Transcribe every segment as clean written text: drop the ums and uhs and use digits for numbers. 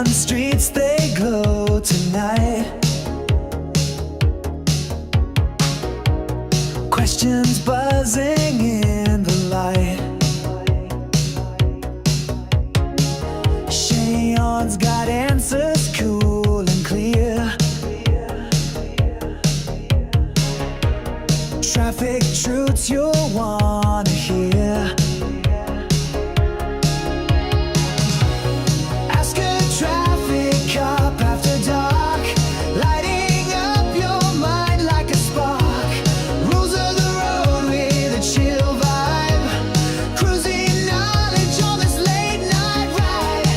Neon streets, they glow tonight. Questions buzzing in the light. Cheyonne's got answers cool and clear. Traffic truths you'll wanna hear. Ask a traffic cop after dark, lighting up your mind like a spark. Rules of the road with a chill vibe, cruising knowledge on this late night ride.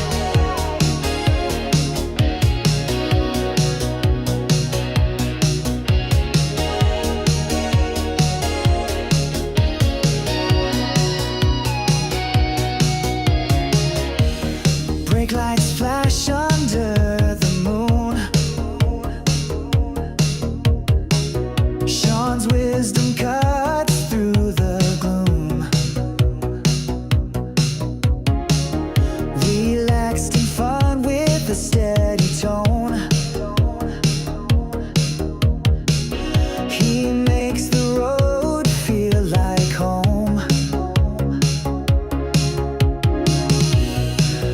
Brake lights flash under the moon. Sean's wisdom cuts through the gloom. Relaxed and fun with a steady tone. He makes the road feel like home.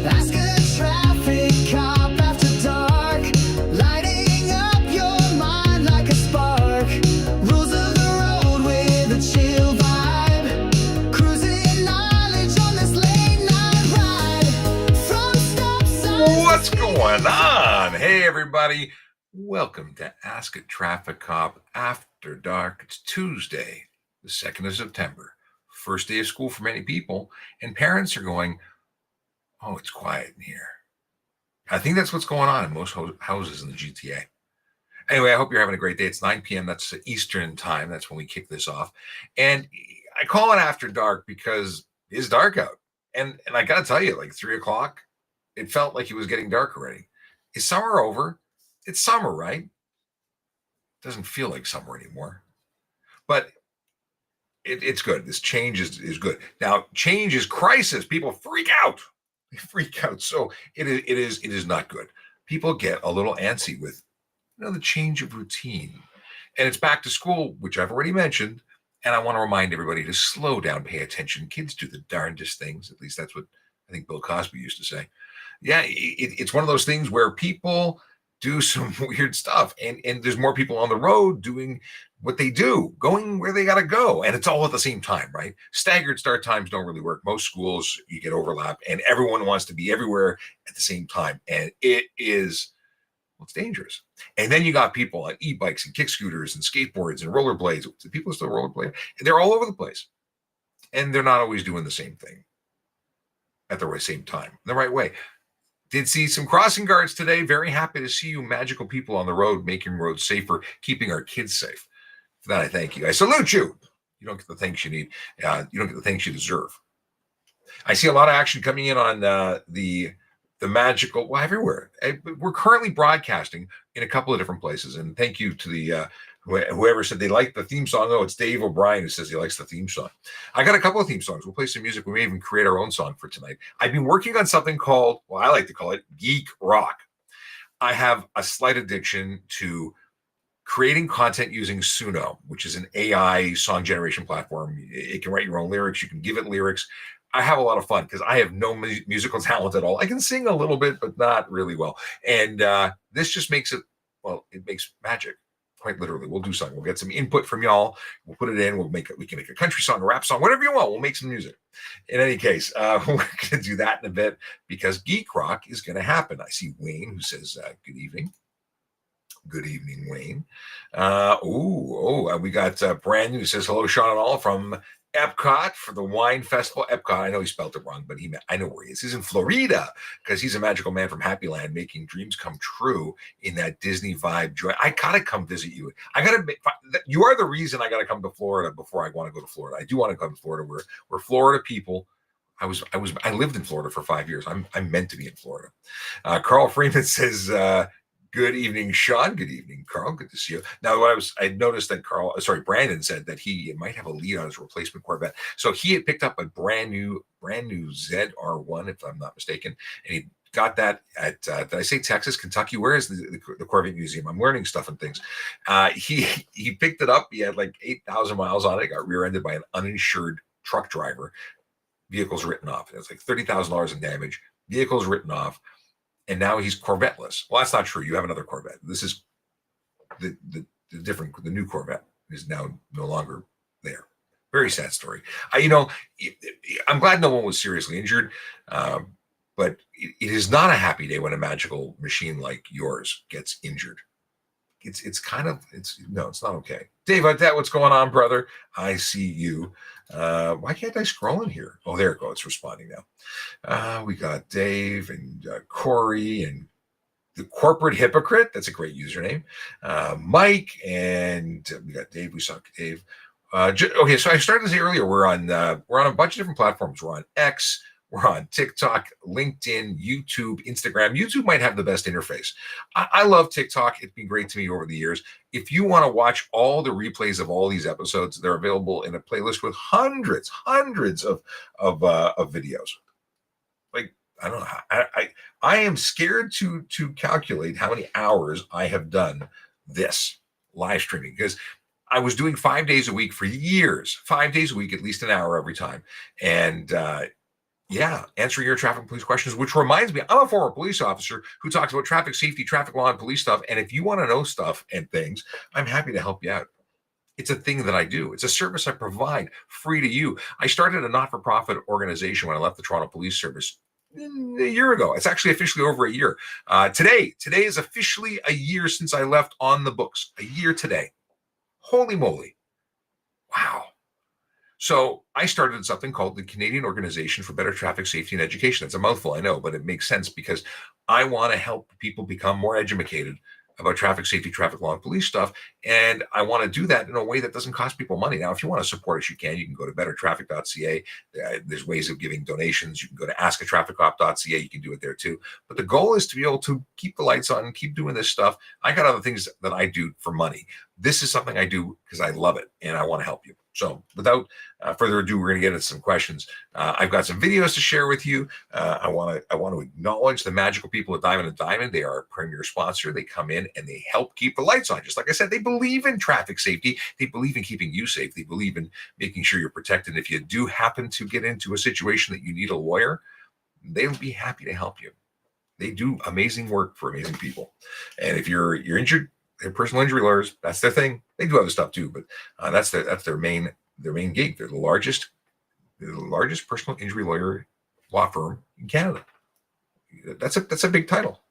Ask a traffic cop after dark, lighting up your mind like a spark. Rules of the road with a chill vibe, cruising knowledge on this late night ride. From stop signs. What's going on? Hey, everybody. Welcome to Ask a Traffic Cop After Dark. It's Tuesday, the 2nd of September, first day of school for many people, and parents are going, oh, it's quiet in here. I think that's what's going on in most houses in the GTA. Anyway, I hope you're having a great day. It's 9 p.m. That's Eastern time. That's when we kick this off. And I call it After Dark because it's dark out. And I got to tell you, like 3 o'clock, it felt like it was getting dark already. Is summer over? It's summer, right? Doesn't feel like summer anymore. But it's good. This change is good. Now, change is crisis. People freak out. They freak out. So it is not good. People get a little antsy with the change of routine. And it's back to school, which I've already mentioned. And I want to remind everybody to slow down, pay attention. Kids do the darndest things. At least that's what I think Bill Cosby used to say. Yeah, it's one of those things where people do some weird stuff. And there's more people on the road doing what they do, going where they got to go. And it's all at the same time, right? Staggered start times don't really work. Most schools, you get overlap and everyone wants to be everywhere at the same time. And it's dangerous. And then you got people on e-bikes and kick scooters and skateboards and rollerblades. Do people still rollerblade? They're all over the place. And they're not always doing the same thing at the same time, the right way. Did see some crossing guards today. Very happy to see you magical people on the road, making roads safer, keeping our kids safe. For that, I thank you. I salute you. You don't get the thanks you need. You don't get the thanks you deserve. I see a lot of action coming in on the magical, well, everywhere. We're currently broadcasting in a couple of different places. And thank you to the whoever said they like the theme song. Oh, it's Dave O'Brien who says he likes the theme song. I got a couple of theme songs. We'll play some music. We may even create our own song for tonight. I've been working on something called, well, I like to call it geek rock. I have a slight addiction to creating content using Suno, which is an AI song generation platform. It can write your own lyrics. You can give it lyrics. I have a lot of fun because I have no musical talent at all. I can sing a little bit, but not really well. And this just makes it, well, it makes magic. Quite literally. We'll do something. We'll get some input from y'all. We'll put it in. We can make a country song, a rap song, whatever you want. We'll make some music. In any case, we're going to do that in a bit because Geek Rock is going to happen. I see Wayne who says, good evening. Good evening, Wayne. We got Brandon who says, hello, Sean and all from Epcot for the wine festival. Epcot, I know he spelled it wrong, but I know where he is. He's in Florida because he's a magical man from Happy Land, making dreams come true in that Disney vibe joy. I gotta come visit you. You are the reason I gotta come to Florida before I want to go to Florida. I do want to come to Florida. We're Florida people. I lived in Florida for 5 years. I'm meant to be in Florida. Carl Freeman says, good evening, Sean. Good evening, Carl. Good to see you. Now, I noticed that Brandon said that he might have a lead on his replacement Corvette. So he had picked up a brand new ZR1, if I'm not mistaken, and he got that at did I say Texas, Kentucky? Where is the Corvette Museum? I'm learning stuff and things. He picked it up. He had like 8,000 miles on it. Got rear-ended by an uninsured truck driver. Vehicle's written off. It's like $30,000 in damage. Vehicle's written off, and now he's Corvetteless. Well, that's not true. You have another Corvette. This is the new Corvette is now no longer there. Very sad story. I'm glad no one was seriously injured, but it is not a happy day when a magical machine like yours gets injured. It's not okay. Dave, what's going on, brother? I see you. Why can't I scroll in here? Oh, there it goes. It's responding now. We got Dave and Corey and the corporate hypocrite. That's a great username. Mike, and we got Dave. We saw Dave. Okay, so I started to say earlier, we're on a bunch of different platforms. We're on X, we're on TikTok, LinkedIn, YouTube, Instagram. YouTube might have the best interface. I love TikTok. It's been great to me over the years. If you want to watch all the replays of all these episodes, they're available in a playlist with hundreds of videos. Like, I don't know. I am scared to calculate how many hours I have done this live streaming, because I was doing 5 days a week for years, 5 days a week, at least an hour every time. And answering your traffic police questions, which reminds me, I'm a former police officer who talks about traffic safety, traffic law, and police stuff. And if you want to know stuff and things, I'm happy to help you out. It's a thing that I do. It's a service I provide free to you. I started a not-for-profit organization when I left the Toronto Police Service a year ago. It's actually officially over a year. Today is officially a year since I left on the books. A year today. Holy moly. Wow. So I started something called the Canadian Organization for Better Traffic Safety and Education. It's a mouthful, I know, but it makes sense because I want to help people become more educated about traffic safety, traffic law, and police stuff. And I want to do that in a way that doesn't cost people money. Now, if you want to support us, you can. You can go to bettertraffic.ca. There's ways of giving donations. You can go to askatrafficcop.ca. You can do it there too. But the goal is to be able to keep the lights on and keep doing this stuff. I got other things that I do for money. This is something I do because I love it and I want to help you. So without further ado, we're going to get into some questions. I've got some videos to share with you. I want to acknowledge the magical people at Diamond and Diamond. They are our premier sponsor. They come in and they help keep the lights on. Just like I said, they believe in traffic safety. They believe in keeping you safe. They believe in making sure you're protected. If you do happen to get into a situation that you need a lawyer, they'll be happy to help you. They do amazing work for amazing people. And if you're injured, they're personal injury lawyers. That's their thing. They do other stuff too, but that's their main gig. They're the largest personal injury lawyer law firm in Canada. That's a big title.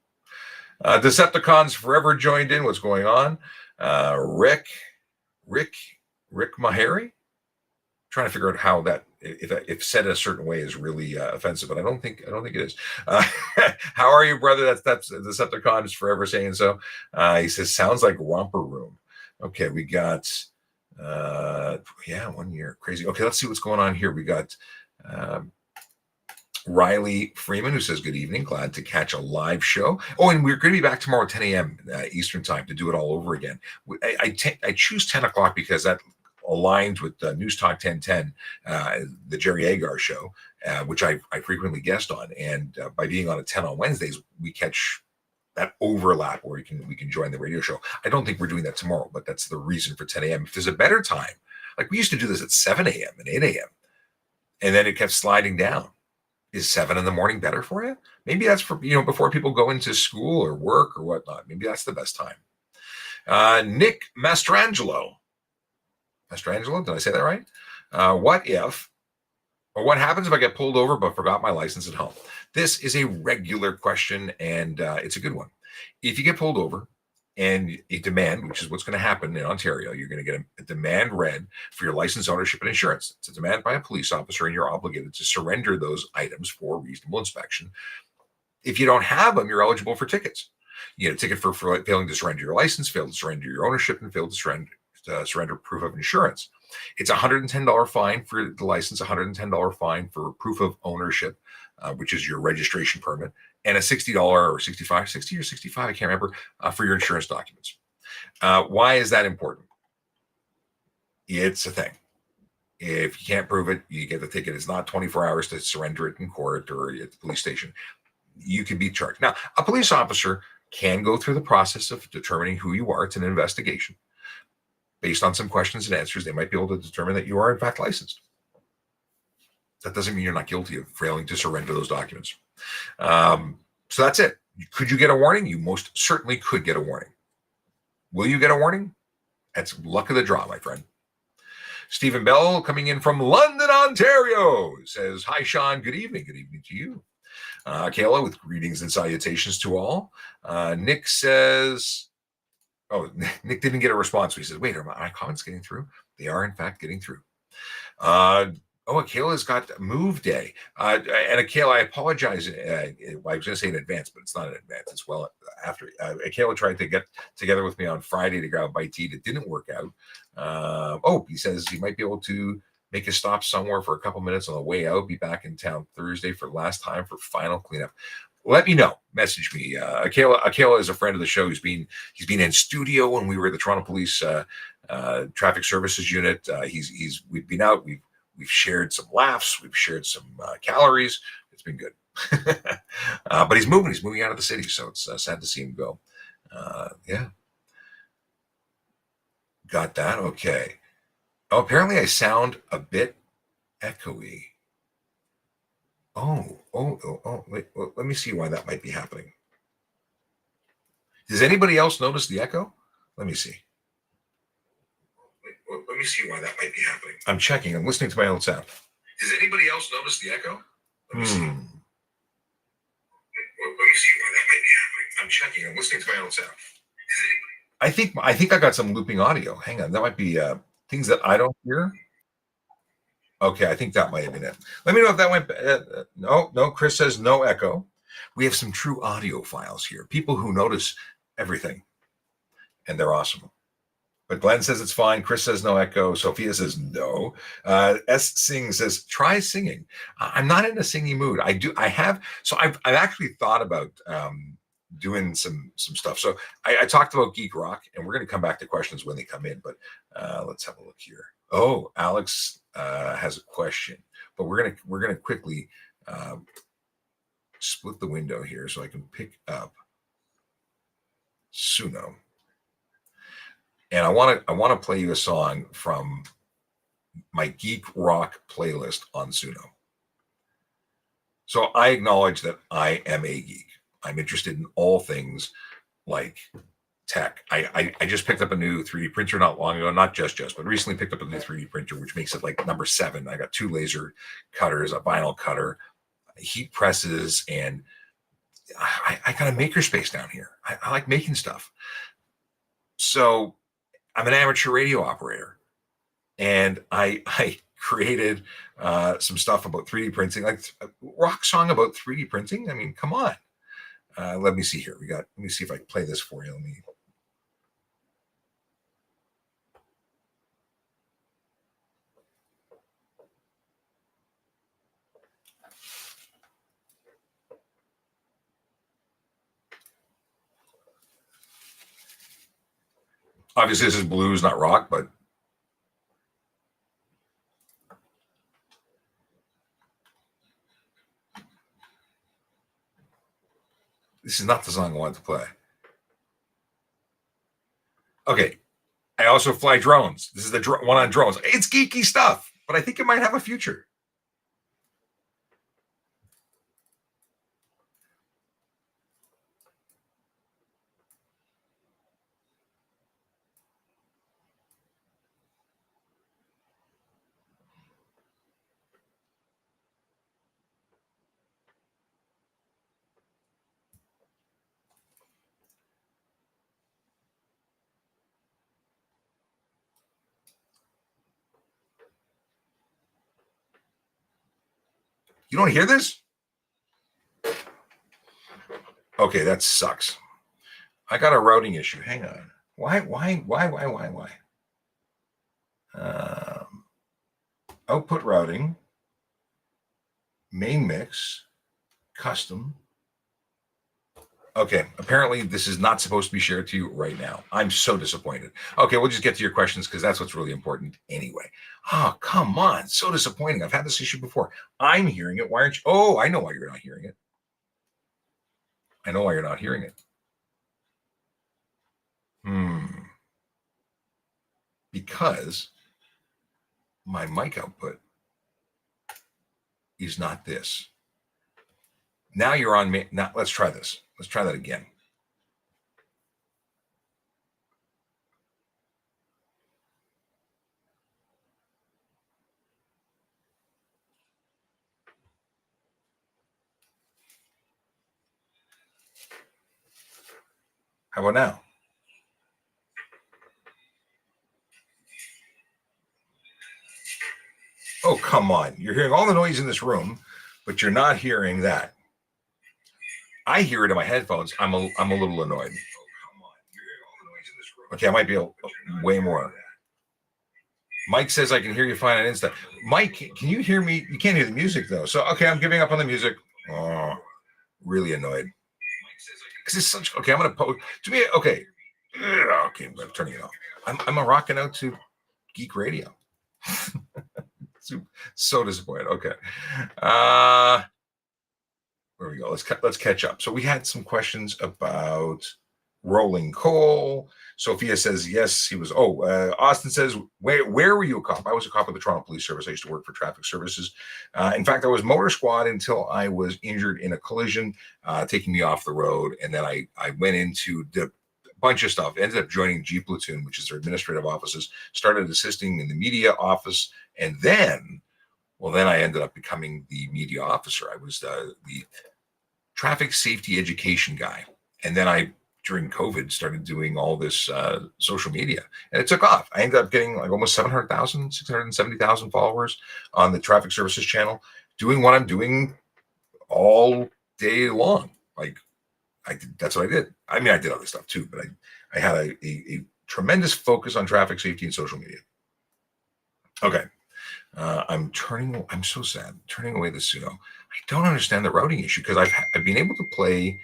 Decepticons Forever joined in. What's going on? Rick Mahari. Trying to figure out how that, if said a certain way, is really offensive, but I don't think it is. How are you, brother? That's Decepticons Forever saying so. He says sounds like Romper Room. Okay, we got 1 year, crazy. Okay, let's see what's going on here. We got Riley Freeman, who says good evening, glad to catch a live show. Oh, and we're going to be back tomorrow at 10 a.m. Eastern time to do it all over again. I choose 10 o'clock because that aligns with News Talk 1010, the Jerry Agar show, which I frequently guest on. And by being on at 10 on Wednesdays, we catch that overlap where we can join the radio show. I don't think we're doing that tomorrow, but that's the reason for 10 a.m. If there's a better time, like we used to do this at 7 a.m. and 8 a.m., and then it kept sliding down. Is 7 in the morning better for you? Maybe that's for, before people go into school or work or whatnot. Maybe that's the best time. Nick Mastrangelo, did I say that right? What happens if I get pulled over but forgot my license at home? This is a regular question, and it's a good one. If you get pulled over and a demand, which is what's going to happen in Ontario, you're going to get a demand read for your license, ownership, and insurance. It's a demand by a police officer, and you're obligated to surrender those items for reasonable inspection. If you don't have them, you're eligible for tickets. You get a ticket for failing to surrender your license, fail to surrender your ownership, and fail to surrender proof of insurance. It's a $110 fine for the license, $110 fine for proof of ownership, which is your registration permit, and a $60 or $65, I can't remember, for your insurance documents. Why is that important? It's a thing. If you can't prove it, you get the ticket. It's not 24 hours to surrender it in court or at the police station. you can be charged. Now, a police officer can go through the process of determining who you are. It's an investigation. Based on some questions and answers, they might be able to determine that you are in fact licensed. That doesn't mean you're not guilty of failing to surrender those documents. So that's it. Could you get a warning? You most certainly could get a warning. Will you get a warning? That's luck of the draw, my friend. Stephen Bell, coming in from London, Ontario, says, "Hi, Sean. Good evening. Good evening to you." Kayla, with greetings and salutations to all. Nick says, oh, Nick didn't get a response. So he says, wait, are my comments getting through? They are, in fact, getting through. Akela's got move day. And Akela, I apologize. I was going to say in advance, but it's not in advance. It's well after. Akela tried to get together with me on Friday to grab a bite to eat. It didn't work out. He says he might be able to make a stop somewhere for a couple minutes on the way out. Be back in town Thursday for last time for final cleanup. Let me know. Message me. Akela is a friend of the show. He's been in studio when we were at the Toronto Police Traffic Services Unit. We've been out. We've shared some laughs. We've shared some calories. It's been good. But he's moving. He's moving out of the city, so it's sad to see him go. Yeah. Got that. Okay. Oh, apparently I sound a bit echoey. Wait, let me see why that might be happening. Does anybody else notice the echo? Let me see. Let me see why that might be happening. I'm checking. I'm listening to my own sound. Does anybody else notice the echo? Let me see. Let me see why that might be happening. I'm checking. I'm listening to my own sound. I think I got some looping audio. Hang on. That might be things that I don't hear. Okay, I think that might have been it. Let me know if that went. No. Chris says no echo. We have some true audio files here. People who notice everything, and they're awesome. But Glenn says it's fine. Chris says no echo. Sophia says no. S. Singh says try singing. I'm not in a singing mood. I've actually thought about doing some stuff. So I talked about geek rock, and we're going to come back to questions when they come in. But let's have a look here. Oh, Alex has a question, but we're gonna quickly split the window here so I can pick up Suno. And I want to play you a song from my geek rock playlist on Suno. So I acknowledge that I am a geek. I'm interested in all things like tech. I just picked up a new 3D printer not long ago, not just, but recently picked up a new 3D printer, which makes it like number 7. I got 2 laser cutters, a vinyl cutter, heat presses, and I got a makerspace down here. I like making stuff. So I'm an amateur radio operator, and I created some stuff about 3D printing, like a rock song about 3D printing. I mean, come on. Let me see here. Let me see if I can play this for you. Obviously, this is blues, not rock, but this is not the song I wanted to play. Okay. I also fly drones. This is the one on drones. It's geeky stuff, but I think it might have a future. You don't hear this? Okay, that sucks. I got a routing issue. Hang on. Why? Output routing, main mix, custom. Okay, apparently this is not supposed to be shared to you right now. I'm so disappointed. Okay, we'll just get to your questions because that's what's really important anyway. Oh, come on. So disappointing. I've had this issue before. I'm hearing it. Why aren't you? Oh, I know why you're not hearing it. I know why you're not hearing it. Because my mic output is not this. Now you're on me. Now let's try this. Let's try that again. How about now? Oh, come on. You're hearing all the noise in this room, but you're not hearing that. I hear it in my headphones. I'm a little annoyed. Okay, I might be way more. Mike says I can hear you fine on Insta. Mike, can you hear me? You can't hear the music though. So okay, I'm giving up on the music. Oh, really annoyed. Because it's such. Okay, I'm gonna post to me. Okay, okay, I'm turning it off. I'm a rocking out to Geek Radio. So disappointed. Okay. There we go. Let's catch up. So we had some questions about rolling coal. Sophia says yes, he was. Austin says where were you a cop? I was a cop of the Toronto Police Service. I used to work for traffic services. In fact, I was motor squad until I was injured in a collision, taking me off the road, and then I went into the bunch of stuff. Ended up joining G Platoon, which is their administrative offices. Started assisting in the media office, and then I ended up becoming the media officer. I was the traffic safety education guy. And then during COVID, started doing all this social media, and it took off. I ended up getting like almost 700,000, 670,000 followers on the traffic services channel, doing what I'm doing all day long. Like that's what I did. I mean, I did other stuff too, but I had a tremendous focus on traffic safety and social media. Okay. I'm so sad. Turning away the Suno. I don't understand the routing issue because I've been able to play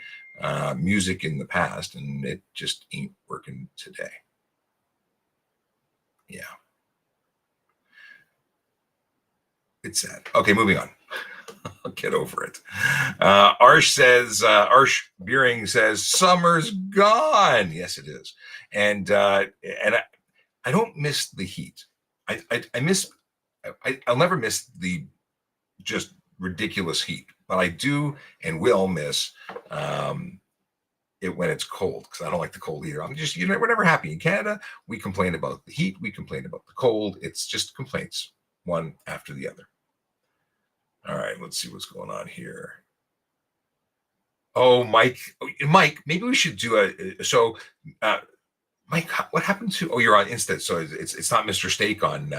music in the past, and it just ain't working today. Yeah. It's sad. Okay, moving on. I'll get over it. Arsh Beering says, summer's gone. Yes, it is. And I don't miss the heat. I'll never miss the just ridiculous heat, but I do and will miss it when it's cold, because I don't like the cold either. We're never happy in Canada. We complain about the heat. We complain about the cold. It's just complaints, one after the other. All right, let's see what's going on here. Oh, Mike, maybe we should do Mike, what happened to? Oh, you're on Insta, so it's not Mr. Steak on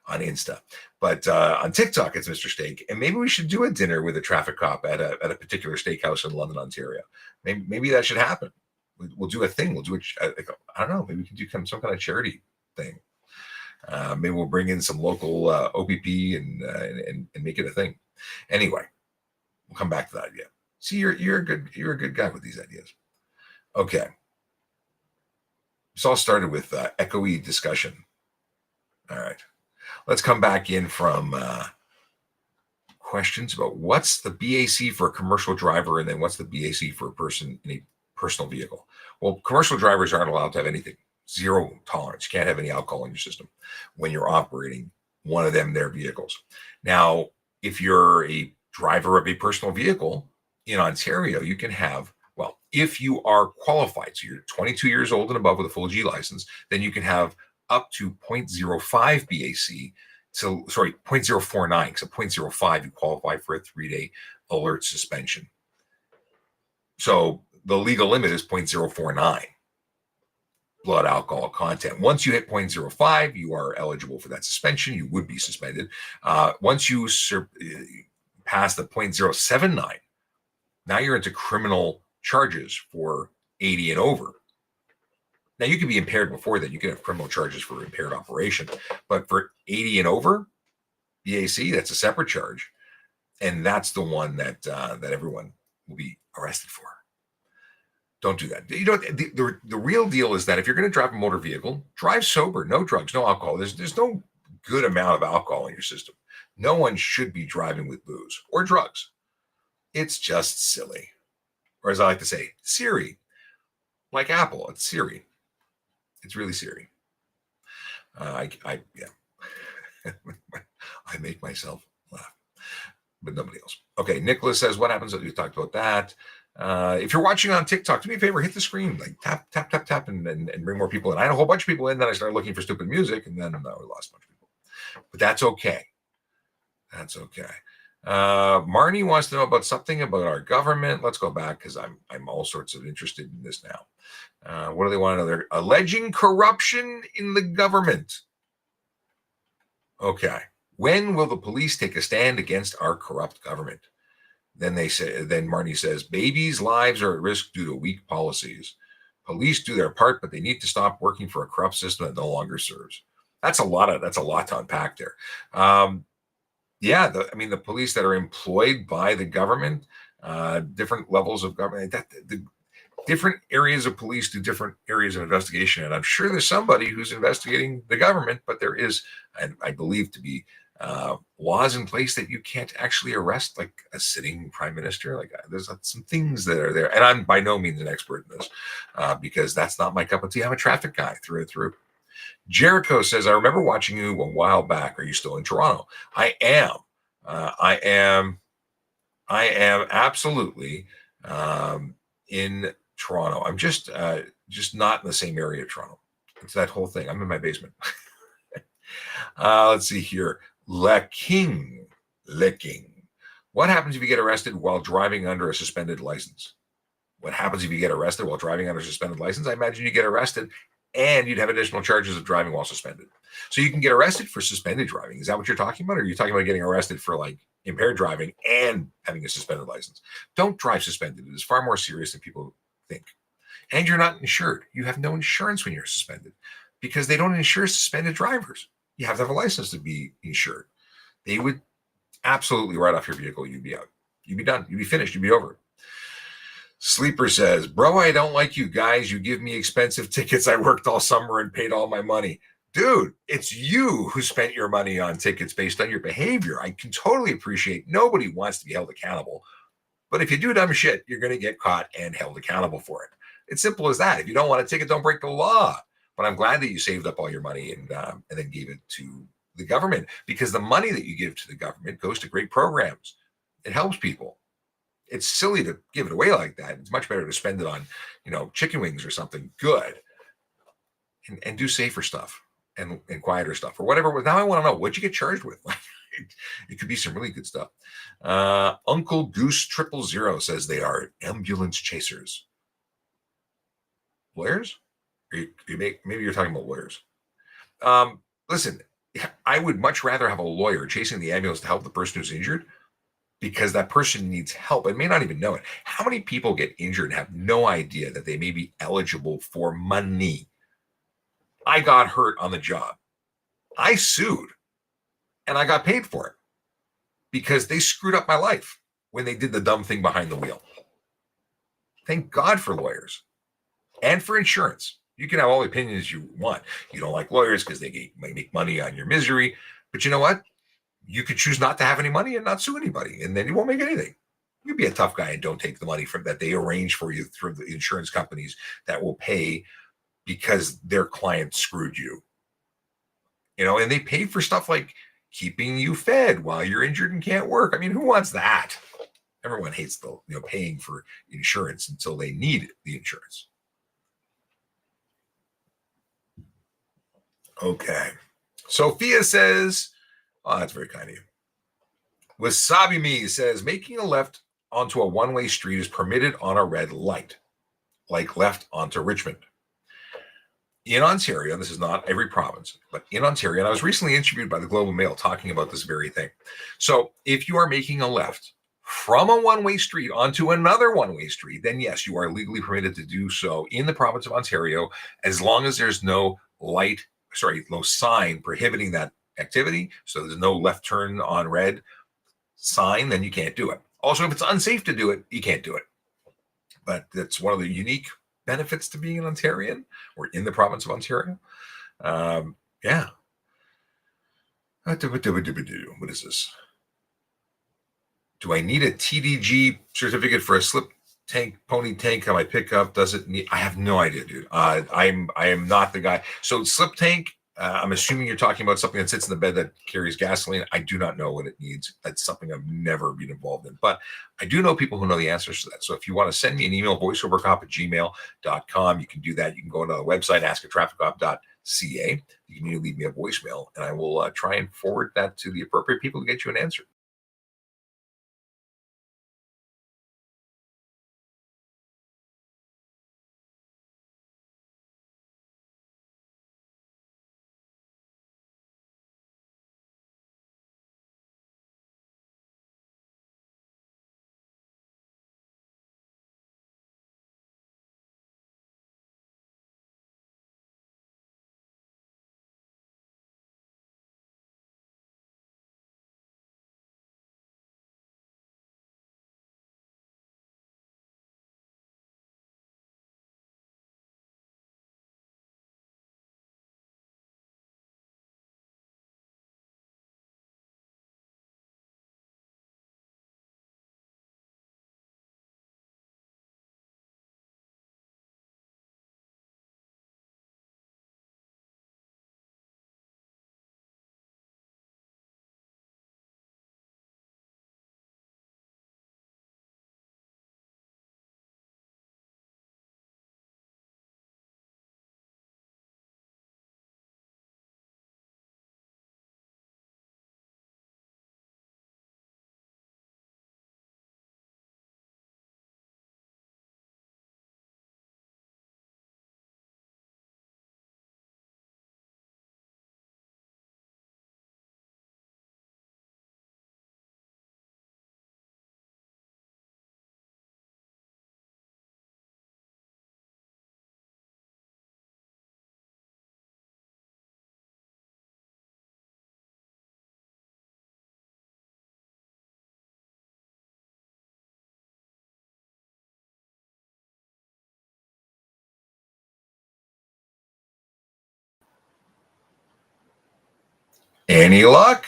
Insta, but on TikTok it's Mr. Steak, and maybe we should do a dinner with a traffic cop at a particular steakhouse in London, Ontario. Maybe that should happen. We'll do a thing. We'll do I don't know. Maybe we can do some kind of charity thing. Maybe we'll bring in some local OPP and make it a thing. Anyway, we'll come back to that idea. See, you're a good guy with these ideas. Okay. This all started with echoey discussion. All right. Let's come back in from questions about what's the BAC for a commercial driver, and then what's the BAC for a person in a personal vehicle. Well, commercial drivers aren't allowed to have anything. Zero tolerance. You can't have any alcohol in your system when you're operating one of their vehicles. Now, if you're a driver of a personal vehicle in Ontario, you can have, well, if you are qualified, so you're 22 years old and above with a full G license, then you can have up to 0.05 BAC. So, sorry, 0.049. So 0.05, you qualify for a 3-day alert suspension. So the legal limit is 0.049 blood alcohol content. Once you hit 0.05, you are eligible for that suspension. You would be suspended. Once you pass the 0.079, now you're into criminal charges for 80 and over. Now, you can be impaired before that. You can have criminal charges for impaired operation. But for 80 and over, BAC, that's a separate charge. And that's the one that everyone will be arrested for. Don't do that. The real deal is that if you're going to drive a motor vehicle, drive sober, no drugs, no alcohol. There's no good amount of alcohol in your system. No one should be driving with booze or drugs. It's just silly, or as I like to say, Siri. Like Apple, it's Siri. It's really Siri. Yeah. I make myself laugh, but nobody else. Okay, Nicholas says, what happens? We talked about that. If you're watching on TikTok, do me a favor, hit the screen, like tap, tap, tap, tap, and bring more people in. I had a whole bunch of people in, then I started looking for stupid music, and then we lost a bunch of people. But that's okay. That's okay. Marnie wants to know about something about our government. Let's go back because I'm all sorts of interested in this now. What do they want to know? They're alleging corruption in the government. Okay. When will the police take a stand against our corrupt government? Then Marnie says, babies' lives are at risk due to weak policies. Police do their part, but they need to stop working for a corrupt system that no longer serves. That's a lot to unpack there. The police that are employed by the government, different levels of government, the different areas of police do different areas of investigation. And I'm sure there's somebody who's investigating the government, but there is, I believe, to be laws in place that you can't actually arrest like a sitting prime minister. Like there's some things that are there. And I'm by no means an expert in this because that's not my cup of tea. I'm a traffic guy through and through. Jericho says, I remember watching you a while back. Are you still in Toronto? I am. I am absolutely in Toronto. I'm just not in the same area of Toronto. It's that whole thing. I'm in my basement. Let's see here. Lecking. What happens if you get arrested while driving under a suspended license? What happens if you get arrested while driving under a suspended license? I imagine you get arrested and you'd have additional charges of driving while suspended. So you can get arrested for suspended driving. Is that what you're talking about? Or are you talking about getting arrested for like impaired driving and having a suspended license? Don't drive suspended. It is far more serious than people think. And you're not insured. You have no insurance when you're suspended because they don't insure suspended drivers. You have to have a license to be insured. They would absolutely write off your vehicle. You'd be out. You'd be done. You'd be finished. You'd be over. Sleeper says, bro, I don't like you guys. You give me expensive tickets. I worked all summer and paid all my money. Dude, it's you who spent your money on tickets based on your behavior. I can totally appreciate nobody wants to be held accountable. But if you do dumb shit, you're going to get caught and held accountable for it. It's simple as that. If you don't want a ticket, don't break the law. But I'm glad that you saved up all your money and then gave it to the government because the money that you give to the government goes to great programs. It helps people. It's silly to give it away like that. It's much better to spend it on, chicken wings or something good and do safer stuff and quieter stuff or whatever. Now I want to know, what'd you get charged with? It could be some really good stuff. Uncle Goose 000 says they are ambulance chasers. Lawyers? Maybe you're talking about lawyers. Listen, I would much rather have a lawyer chasing the ambulance to help the person who's injured because that person needs help and may not even know it. How many people get injured and have no idea that they may be eligible for money? I got hurt on the job. I sued and I got paid for it because they screwed up my life when they did the dumb thing behind the wheel. Thank God for lawyers and for insurance. You can have all the opinions you want. You don't like lawyers because they make money on your misery. But you know what? You could choose not to have any money and not sue anybody, and then you won't make anything. You be a tough guy and don't take the money from that they arrange for you through the insurance companies that will pay because their client screwed you. And they pay for stuff like keeping you fed while you're injured and can't work. I mean, who wants that? Everyone hates the paying for insurance until they need the insurance. Okay. Sophia says, oh, that's very kind of you. Wasabi Me says, making a left onto a one-way street is permitted on a red light, like left onto Richmond. In Ontario, this is not every province, but in Ontario, and I was recently interviewed by the Globe and Mail talking about this very thing. So if you are making a left from a one-way street onto another one-way street, then yes, you are legally permitted to do so in the province of Ontario, as long as there's no sign prohibiting that activity. So there's no left turn on red sign, then you can't do it. Also, if it's unsafe to do it, you can't do it. But that's one of the unique benefits to being an Ontarian or in the province of Ontario. Yeah. What is this? Do I need a TDG certificate for a slip pony tank on my pickup. Does it need? I have no idea, dude. I am not the guy. So slip tank. I'm assuming you're talking about something that sits in the bed that carries gasoline. I do not know what it needs. That's something I've never been involved in, but I do know people who know the answers to that. So if you want to send me an email, voiceovercop@gmail.com, you can do that. You can go to the website, askatrafficcop.ca. You can leave me a voicemail, and I will try and forward that to the appropriate people to get you an answer. Any luck?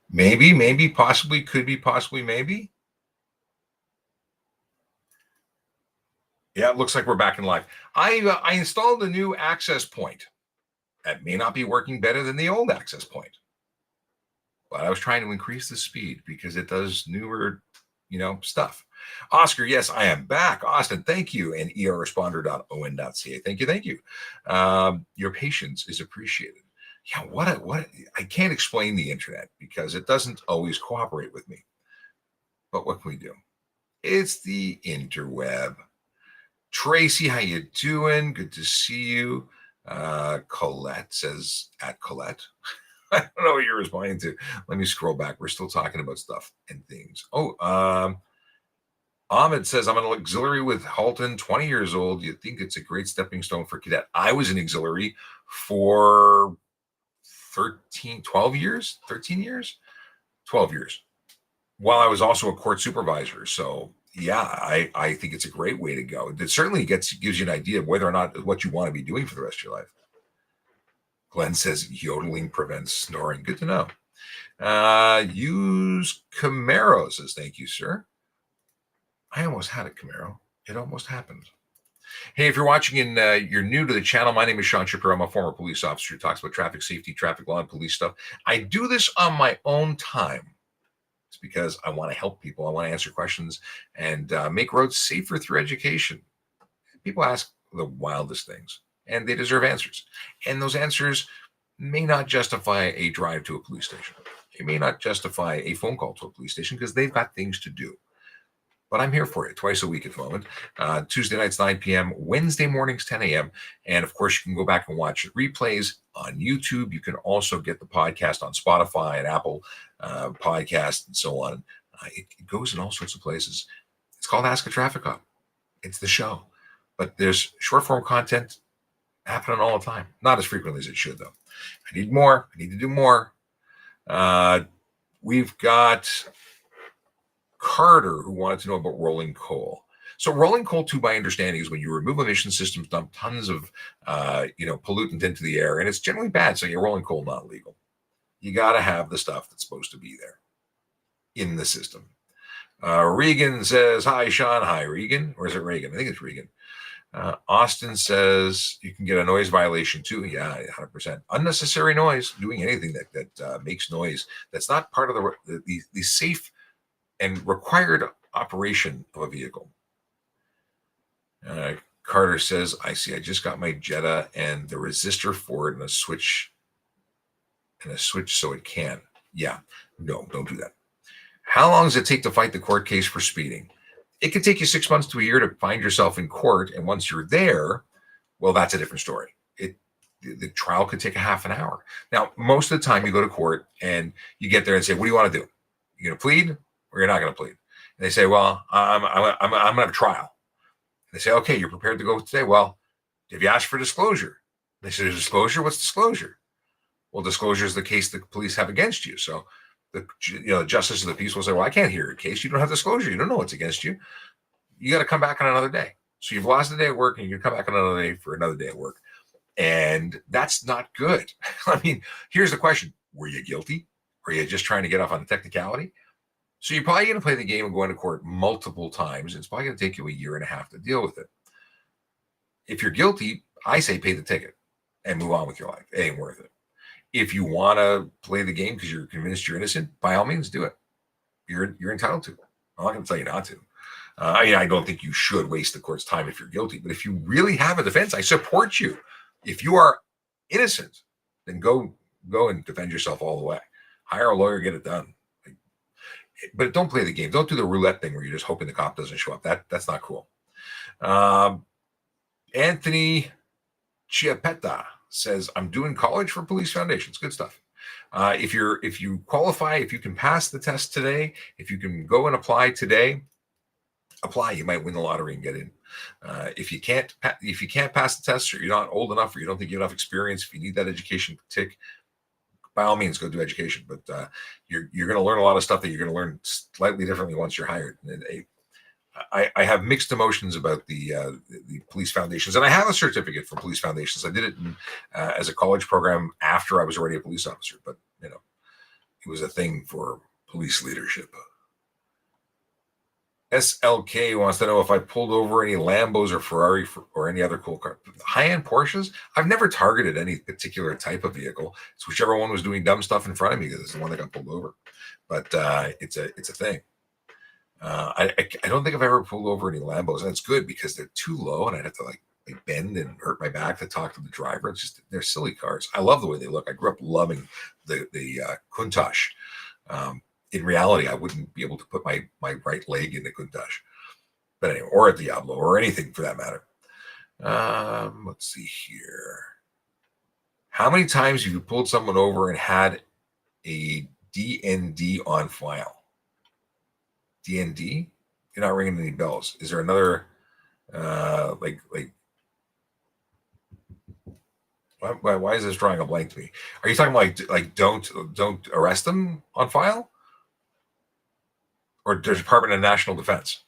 Maybe, maybe, possibly, could be, possibly, maybe. Yeah, it looks like we're back in live. I installed a new access point. That may not be working better than the old access point, but I was trying to increase the speed because it does newer, stuff. Oscar, yes, I am back. Austin, thank you. And erresponder.on.ca. Thank you, thank you. Your patience is appreciated. Yeah, I can't explain the internet because it doesn't always cooperate with me. But what can we do? It's the interweb. Tracy, how you doing? Good to see you. Colette says at Colette. I don't know what you're responding to. Let me scroll back. We're still talking about stuff and things. Oh, Ahmed says, I'm an auxiliary with Halton, 20 years old. You think it's a great stepping stone for cadet? I was an auxiliary for 12 years, 13 years, 12 years, while I was also a court supervisor. So yeah, I think it's a great way to go. It certainly gives you an idea of whether or not what you want to be doing for the rest of your life. Glenn says yodeling prevents snoring. Good to know. Use Camaro says, thank you, sir. I almost had a Camaro. It almost happened. Hey, if you're watching and you're new to the channel, my name is Sean Shapiro. I'm a former police officer who talks about traffic safety, traffic law, and police stuff. I do this on my own time. It's because I want to help people. I want to answer questions and make roads safer through education. People ask the wildest things, and they deserve answers. And those answers may not justify a drive to a police station. It may not justify a phone call to a police station because they've got things to do. But I'm here for you twice a week at the moment. Tuesday nights, 9 p.m., Wednesday mornings, 10 a.m. And of course, you can go back and watch replays on YouTube. You can also get the podcast on Spotify and Apple Podcasts and so on. It goes in all sorts of places. It's called Ask a Traffic Cop. It's the show. But there's short form content happening all the time. Not as frequently as it should, though. I need more. I need to do more. We've got Carter, who wanted to know about rolling coal. So rolling coal, too, by understanding, is when you remove emission systems, dump tons of pollutant into the air, and it's generally bad. So you're rolling coal not legal. You got to have the stuff that's supposed to be there in the system. Regan says, hi, Sean. Hi, Regan. Or is it Reagan? I think it's Regan. Austin says you can get a noise violation too. Yeah, 100%. Unnecessary noise, doing anything that makes noise that's not part of the safe and required operation of a vehicle. Carter says, I see. I just got my Jetta and the resistor for it and a switch so it can. Yeah, no, don't do that. How long does it take to fight the court case for speeding? It could take you 6 months to a year to find yourself in court. And once you're there, well, that's a different story. The trial could take a half an hour. Now, most of the time you go to court and you get there and say, what do you want to do? You're going to plead or you're not going to plead? And they say, well, I'm going to have a trial. And they say, okay, you're prepared to go today. Well, have you asked for disclosure? They say, disclosure? What's disclosure? Well, disclosure is the case the police have against you. So the justice of the peace will say, well, I can't hear your case. You don't have disclosure. You don't know what's against you. You got to come back on another day. So you've lost a day at work and you come back on another day for another day at work. And that's not good. I mean, here's the question. Were you guilty? Or are you just trying to get off on a technicality? So you're probably going to play the game and go into court multiple times. It's probably going to take you a year and a half to deal with it. If you're guilty, I say pay the ticket and move on with your life. It ain't worth it. If you want to play the game because you're convinced you're innocent, by all means, do it. You're entitled to. I'm not going to tell you not to. I don't think you should waste the court's time if you're guilty. But if you really have a defense, I support you. If you are innocent, then go and defend yourself all the way. Hire a lawyer, get it done. But don't play the game. Don't do the roulette thing where you're just hoping the cop doesn't show up. That's not cool. Anthony Chiappetta says, I'm doing college for police foundations. Good stuff. If you qualify, if you can pass the test today, if you can go and apply today, apply. You might win the lottery and get in. If you can't pass the test, or you're not old enough, or you don't think you have enough experience, if you need that education tick, by all means, go do education. But you're going to learn a lot of stuff that you're going to learn slightly differently once you're hired. And I have mixed emotions about the police foundations, and I have a certificate from police foundations. I did it as a college program after I was already a police officer, but it was a thing for police leadership. SLK wants to know if I pulled over any Lambos or Ferrari or any other cool car. High-end Porsches, I've never targeted any particular type of vehicle. It's whichever one was doing dumb stuff in front of me that is the one that got pulled over. But it's a thing. I don't think I've ever pulled over any Lambos, and it's good because they're too low, and I'd have to like bend and hurt my back to talk to the driver. It's just they're silly cars. I love the way they look. I grew up loving the Countach. In reality, I wouldn't be able to put my right leg in the Countach, but anyway, or a Diablo, or anything for that matter. Let's see here. How many times have you pulled someone over and had a DND on file? DND? You're not ringing any bells. Is there another why is this drawing a blank to me? Are you talking like don't arrest them on file? Or Department of National Defense?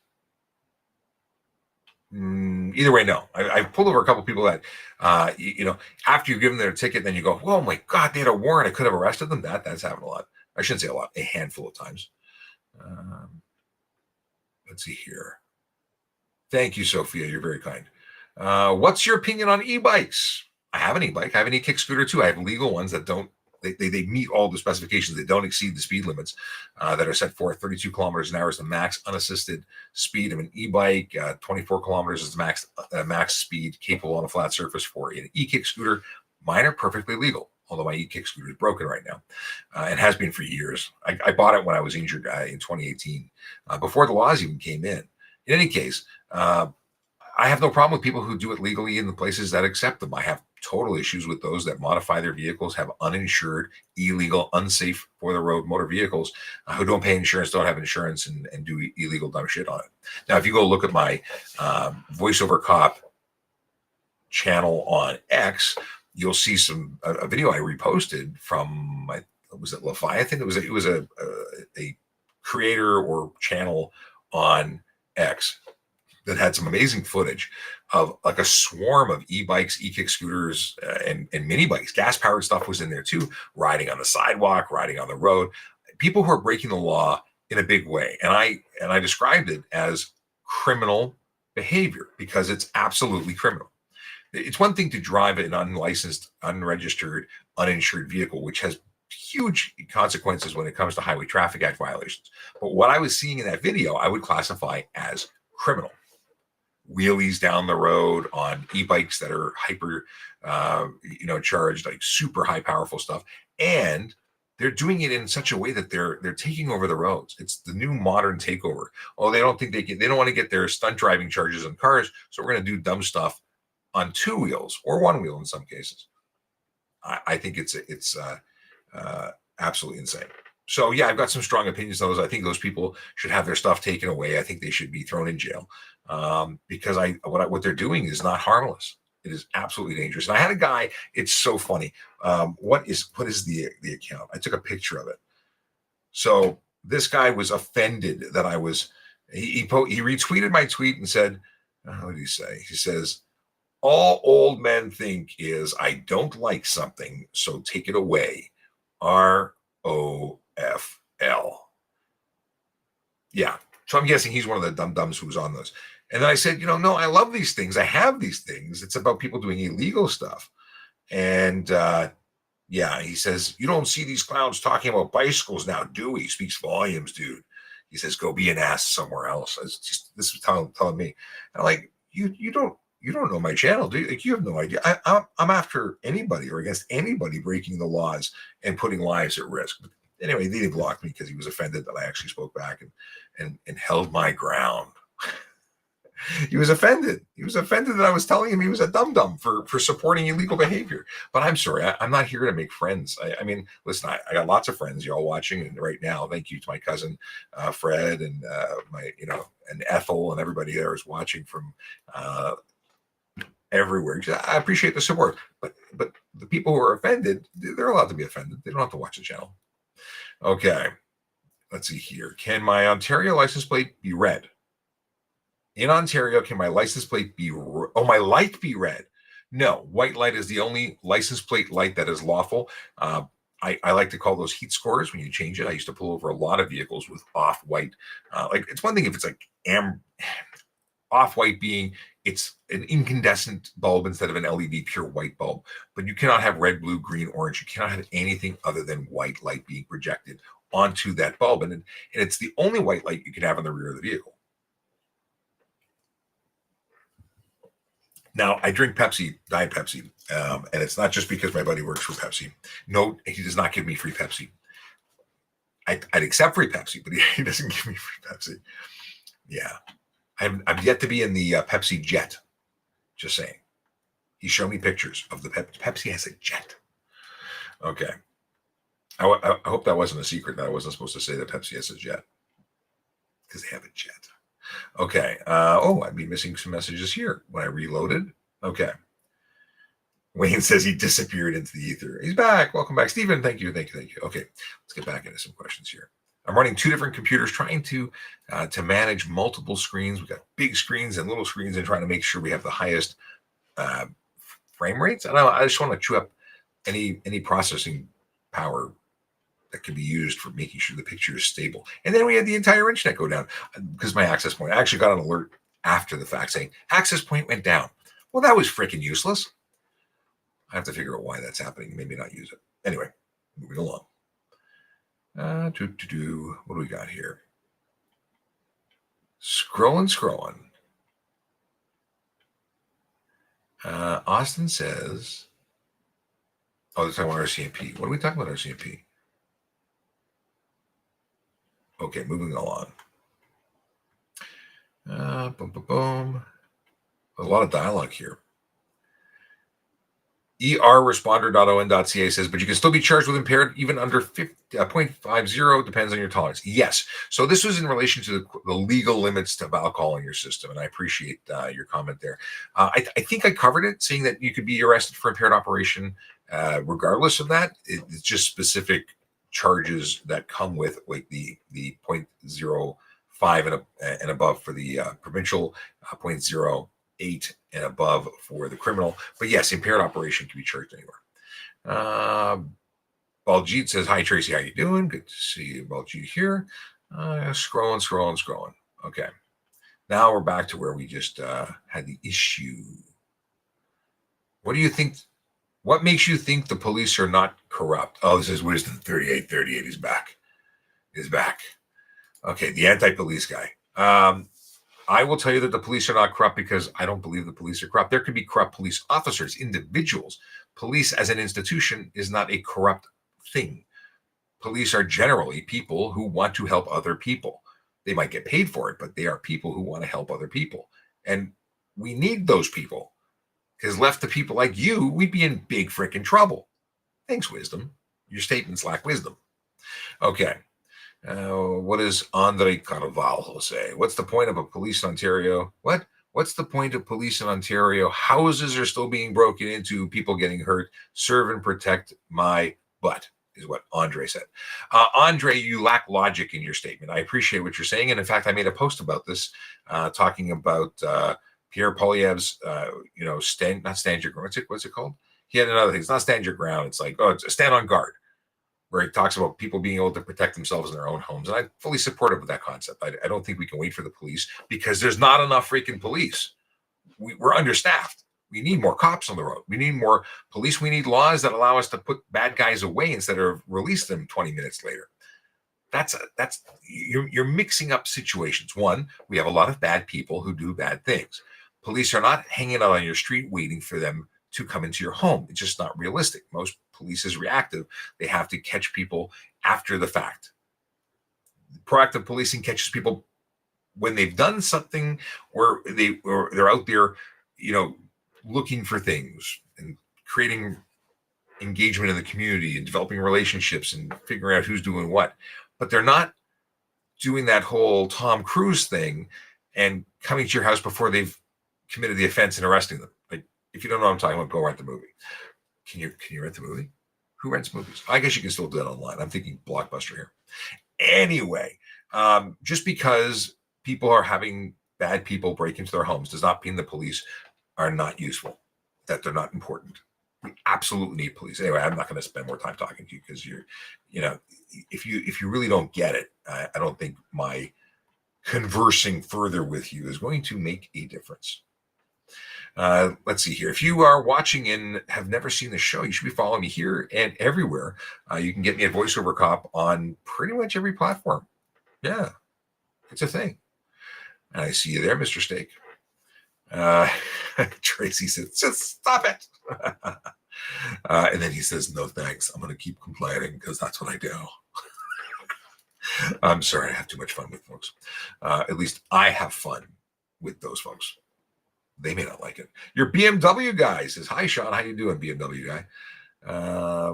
Either way, no. I've pulled over a couple of people that, after you give them their ticket, then you go, oh my God, they had a warrant. I could have arrested them. That's happened a lot. I shouldn't say a lot, a handful of times. Let's see here. Thank you, Sophia. You're very kind. What's your opinion on e-bikes? I have an e-bike. I have an e-kick scooter too. I have legal ones that don't. They meet all the specifications. They don't exceed the speed limits that are set forth. 32 kilometers an hour is the max unassisted speed of an e-bike. 24 kilometers is the max speed capable on a flat surface for an e-kick scooter. Mine are perfectly legal, although my e-kick scooter is broken right now and has been for years. I bought it when I was injured in 2018, before the laws even came in. In any case, I have no problem with people who do it legally in the places that accept them. I have total issues with those that modify their vehicles, have uninsured, illegal, unsafe for the road motor vehicles, who don't pay insurance, don't have insurance, and do illegal dumb shit on it. Now, if you go look at my voiceover cop channel on X, you'll see a video I reposted from was it Leviathan? It was a creator or channel on X that had some amazing footage of like a swarm of e-bikes, e-kick scooters, and mini bikes. Gas-powered stuff was in there too, riding on the sidewalk, riding on the road. People who are breaking the law in a big way. And I described it as criminal behavior because it's absolutely criminal. It's one thing to drive an unlicensed, unregistered, uninsured vehicle, which has huge consequences when it comes to Highway Traffic Act violations. But what I was seeing in that video, I would classify as criminal. Wheelies down the road on e-bikes that are hyper, charged, like super high powerful stuff. And they're doing it in such a way that they're taking over the roads. It's the new modern takeover. Oh, they don't think they don't want to get their stunt driving charges on cars, so we're going to do dumb stuff on two wheels or one wheel in some cases. I think it's absolutely insane. So yeah, I've got some strong opinions on those. I think those people should have their stuff taken away. I think they should be thrown in jail because what they're doing is not harmless. It is absolutely dangerous. And I had a guy. It's so funny. What is the account? I took a picture of it. So this guy was offended that I was. He retweeted my tweet and said, "What did he say?" He says, "All old men think is I don't like something, so take it away." ROFL. Yeah. So I'm guessing he's one of the dum-dums who was on those. And then I said, no, I love these things. I have these things. It's about people doing illegal stuff. And yeah, he says, you don't see these clowns talking about bicycles now, do we? Speaks volumes, dude. He says, go be an ass somewhere else. This is telling me. And I'm like, you don't know my channel, do you? Like, you have no idea. I'm after anybody or against anybody breaking the laws and putting lives at risk. But anyway, they blocked me because he was offended that I actually spoke back and held my ground. He was offended. He was offended that I was telling him he was a dum-dum for supporting illegal behavior. But I'm sorry, I'm not here to make friends. I mean, listen, I got lots of friends, y'all watching right now. Thank you to my cousin Fred and my, and Ethel and everybody there is watching from everywhere. I appreciate the support, but the people who are offended, they're allowed to be offended. They don't have to watch the channel. Okay, let's see here. Can my Ontario license plate be red? In Ontario, can my license plate be my light be red? No, white light is the only license plate light that is lawful. I like to call those heat scorers when you change it. I used to pull over a lot of vehicles with off-white. Like, it's one thing if it's like off-white being it's an incandescent bulb instead of an LED pure white bulb. But you cannot have red, blue, green, orange. You cannot have anything other than white light being projected onto that bulb. And it's the only white light you can have on the rear of the vehicle. Now, I drink Pepsi, Diet Pepsi, and it's not just because my buddy works for Pepsi. No, he does not give me free Pepsi. I'd accept free Pepsi, but he doesn't give me free Pepsi. Yeah. I'm yet to be in the Pepsi jet. Just saying. He showed me pictures of the Pepsi has a jet. Okay. I hope that wasn't a secret that I wasn't supposed to say that Pepsi has a jet. Because they have a jet. Okay. I'd be missing some messages here when I reloaded. Okay. Wayne says he disappeared into the ether. He's back. Welcome back, Stephen. Thank you. Okay. Let's get back into some questions here. I'm running two different computers, trying to manage multiple screens. We've got big screens and little screens, and trying to make sure we have the highest frame rates. And I just want to chew up any processing power that can be used for making sure the picture is stable. And then we had the entire internet go down because my access point. I actually got an alert after the fact saying access point went down. Well, that was freaking useless. I have to figure out why that's happening. Maybe not use it. Anyway, moving along. What do we got here? Scrolling. Austin says, they're talking about RCMP. What are we talking about RCMP? Okay, moving along. Boom. A lot of dialogue here. erresponder.on.ca says, but you can still be charged with impaired even under 0.50, depends on your tolerance. Yes. So this was in relation to the legal limits of alcohol in your system, and I appreciate your comment there. I think I covered it, saying that you could be arrested for impaired operation regardless of that. It's just specific charges that come with like the 0.05 and above for the provincial, 0.08 and above for the criminal. But yes, impaired operation can be charged anywhere. Baljeet says, hi, Tracy. How you doing? Good to see you, Baljeet, here. Scrolling. Okay. Now we're back to where we just had the issue. What do you think? What makes you think the police are not corrupt? Oh, this is Wisdom 3838. He's back. He's back. Okay, the anti-police guy. I will tell you that the police are not corrupt because I don't believe the police are corrupt. There could be corrupt police officers, individuals. Police as an institution is not a corrupt thing. Police are generally people who want to help other people. They might get paid for it, but they are people who want to help other people. And we need those people because left to people like you, we'd be in big freaking trouble. Thanks, Wisdom. Your statements lack wisdom. Okay. What does Andre Carvalho say? What's the point of a police in Ontario? What? What's the point of police in Ontario? Houses are still being broken into, people getting hurt. Serve and protect my butt, is what Andre said. Andre, you lack logic in your statement. I appreciate what you're saying. And in fact, I made a post about this, talking about Pierre Poilievre's, not stand your ground. What's it called? He had another thing. It's not stand your ground. It's like, it's stand on guard, where he talks about people being able to protect themselves in their own homes. And I'm fully supportive of that concept. I don't think we can wait for the police because there's not enough freaking police. We're understaffed. We need more cops on the road. We need more police. We need laws that allow us to put bad guys away instead of release them 20 minutes later. You're mixing up situations. One, we have a lot of bad people who do bad things. Police are not hanging out on your street waiting for them to come into your home. It's just not realistic. Most police is reactive. They have to catch people after the fact. Proactive policing catches people when they've done something, or they're out there, looking for things and creating engagement in the community and developing relationships and figuring out who's doing what. But they're not doing that whole Tom Cruise thing and coming to your house before they've committed the offense and arresting them. Like, if you don't know what I'm talking about, go rent the movie. Can you rent the movie? Who rents movies? I guess you can still do that online. I'm thinking Blockbuster here. Anyway, just because people are having bad people break into their homes does not mean the police are not useful, that they're not important. We absolutely need police. Anyway, I'm not going to spend more time talking to you because if you really don't get it, I don't think my conversing further with you is going to make a difference. Let's see here. If you are watching and have never seen the show, you should be following me here and everywhere. You can get me at VoiceOver Cop on pretty much every platform. Yeah, it's a thing. And I see you there, Mr. Steak. Tracy says, just stop it. And then he says, no, thanks. I'm going to keep complaining because that's what I do. I'm sorry. I have too much fun with folks. At least I have fun with those folks. They may not like it. Your BMW guy says, hi, Sean. How you doing, BMW guy? I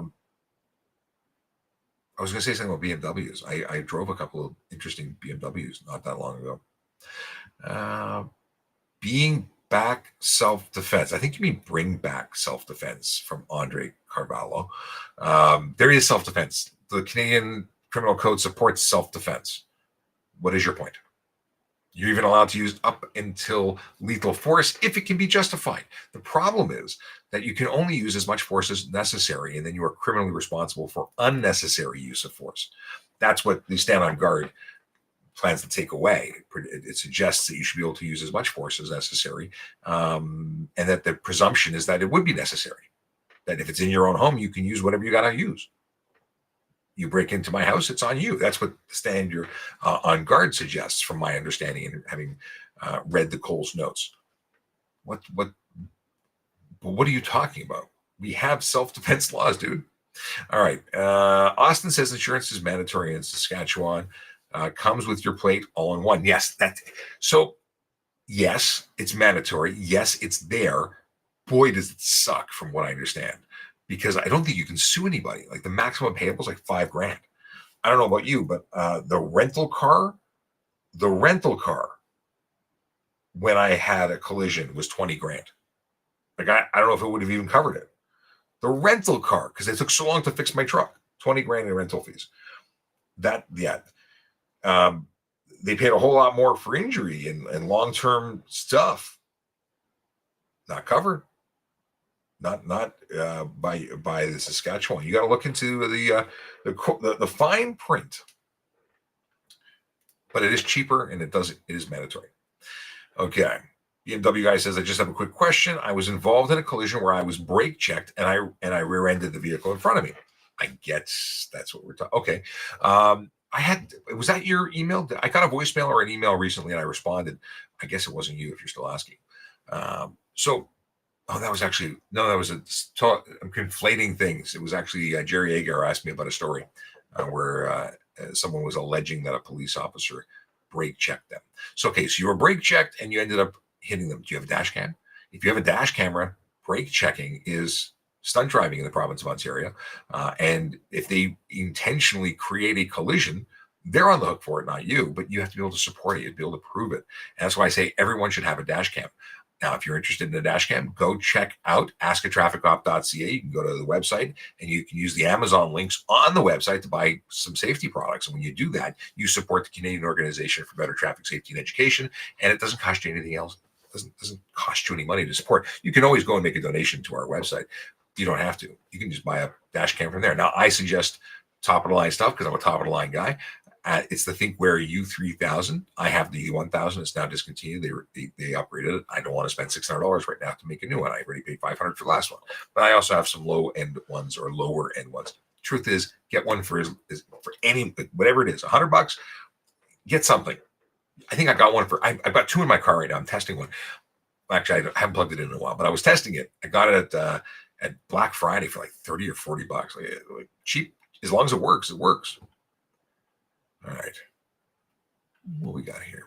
was going to say something about BMWs. I drove a couple of interesting BMWs not that long ago. Being back self-defense. I think you mean bring back self-defense from Andre Carvalho. There is self-defense. The Canadian Criminal Code supports self-defense. What is your point? You're even allowed to use up until lethal force if it can be justified. The problem is that you can only use as much force as necessary, and then you are criminally responsible for unnecessary use of force. That's what the stand on guard plans to take away. It suggests that you should be able to use as much force as necessary, and that the presumption is that it would be necessary. That if it's in your own home, you can use whatever you got to use. You break into my house, it's on you. That's what the stand you're on guard suggests, from my understanding and having read the Coles notes. What are you talking about? We have self-defense laws, dude. All right. Austin says insurance is mandatory in Saskatchewan. Comes with your plate all in one. Yes, yes, it's mandatory. Yes, it's there. Boy, does it suck, from what I understand, because I don't think you can sue anybody. Like, the maximum payable is like $5,000. I don't know about you, but the rental car, when I had a collision, was $20,000. Like, I don't know if it would have even covered it. The rental car, because it took so long to fix my truck, $20,000 in rental fees. They paid a whole lot more for injury and long-term stuff. Not covered. Not by the Saskatchewan. You got to look into the fine print but it is cheaper and it is mandatory. Okay. BMW guy says, I just have a quick question. I was involved in a collision where I was brake checked and I rear-ended the vehicle in front of me. I guess that's what we're talking. Okay. Was that your email? I got a voicemail or an email recently and I responded. I guess it wasn't you if you're still asking. That was actually, no, that was I'm conflating things. It was actually Jerry Agar asked me about a story where someone was alleging that a police officer brake checked them. So you were brake checked and you ended up hitting them. Do you have a dash cam? If you have a dash camera, brake checking is stunt driving in the province of Ontario. And if they intentionally create a collision, they're on the hook for it, not you, but you have to be able to support it. You have to be able to prove it. And that's why I say everyone should have a dash cam. Now, if you're interested in a dash cam, go check out askatrafficcop.ca. You can go to the website and you can use the Amazon links on the website to buy some safety products. And when you do that, you support the Canadian Organization for Better Traffic Safety and Education, and it doesn't cost you anything else. It doesn't cost you any money to support. You can always go and make a donation to our website. You don't have to. You can just buy a dash cam from there. Now, I suggest top of the line stuff because I'm a top of the line guy. It's the ThinkWare U3000. I have the U1000. It's now discontinued. They upgraded it. I don't want to spend $600 right now to make a new one. I already paid $500 for the last one. But I also have some low end ones or lower end ones. Truth is, get one for any, whatever it is, $100. Get something. I think I got one I've got two in my car right now. I'm testing one. Actually, I haven't plugged it in a while, but I was testing it. I got it at Black Friday for like $30 or $40. Like cheap. As long as it works, it works. All right. What we got here?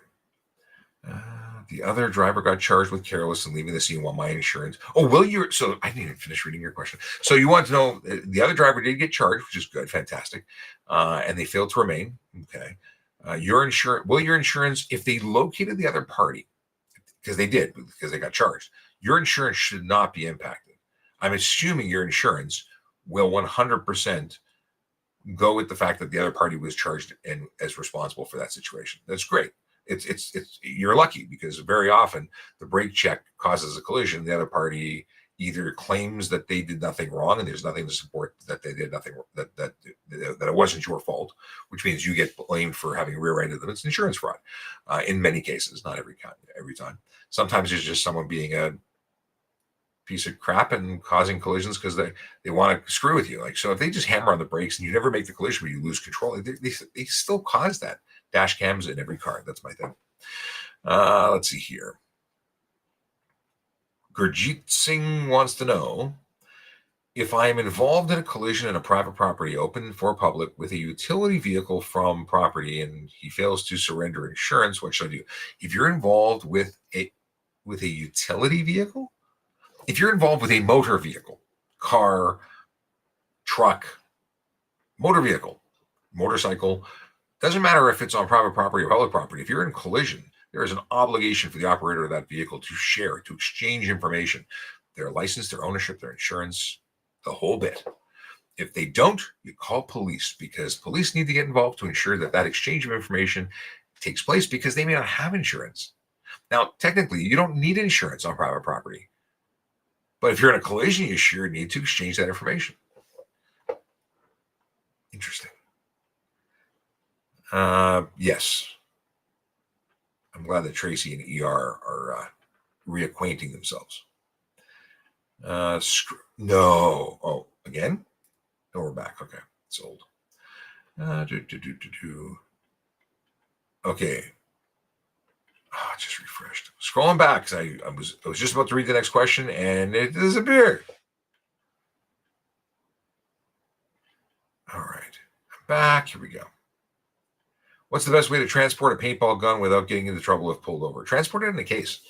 The other driver got charged with careless and leaving the scene while my insurance. So I didn't even finish reading your question. So you want to know the other driver did get charged, which is good, fantastic. And they failed to remain. Okay. Your insurance, if they located the other party, because they got charged, your insurance should not be impacted. I'm assuming your insurance will 100% go with the fact that the other party was charged and as responsible for that situation. That's great. It's you're lucky because very often the brake check causes a collision. The other party either claims that they did nothing wrong and there's nothing to support that they did nothing, that it wasn't your fault, which means you get blamed for having rear-ended them. It's insurance fraud in many cases, not every time. Sometimes it's just someone being a piece of crap and causing collisions because they want to screw with you. Like, so if they just hammer on the brakes and you never make the collision but you lose control, they still cause that. Dash cams in every car. That's my thing. Let's see here. Gurjit Singh wants to know, if I am involved in a collision in a private property open for public with a utility vehicle from property and he fails to surrender insurance, what should I do? If you're involved with a utility vehicle, if you're involved with a motor vehicle, car, truck, motor vehicle, motorcycle, doesn't matter if it's on private property or public property. If you're in collision, there is an obligation for the operator of that vehicle to share, to exchange information, their license, their ownership, their insurance, the whole bit. If they don't, you call police because police need to get involved to ensure that exchange of information takes place because they may not have insurance. Now, technically, you don't need insurance on private property. But if you're in a collision, you sure need to exchange that information. Interesting. Yes. I'm glad that Tracy and ER are reacquainting themselves. No. Oh, again? No, we're back. Okay. It's old. Okay. Oh, just refreshed. Scrolling back because I was just about to read the next question and it disappeared. All right. I'm back. Here we go. What's the best way to transport a paintball gun without getting into trouble if pulled over? Transport it in a case.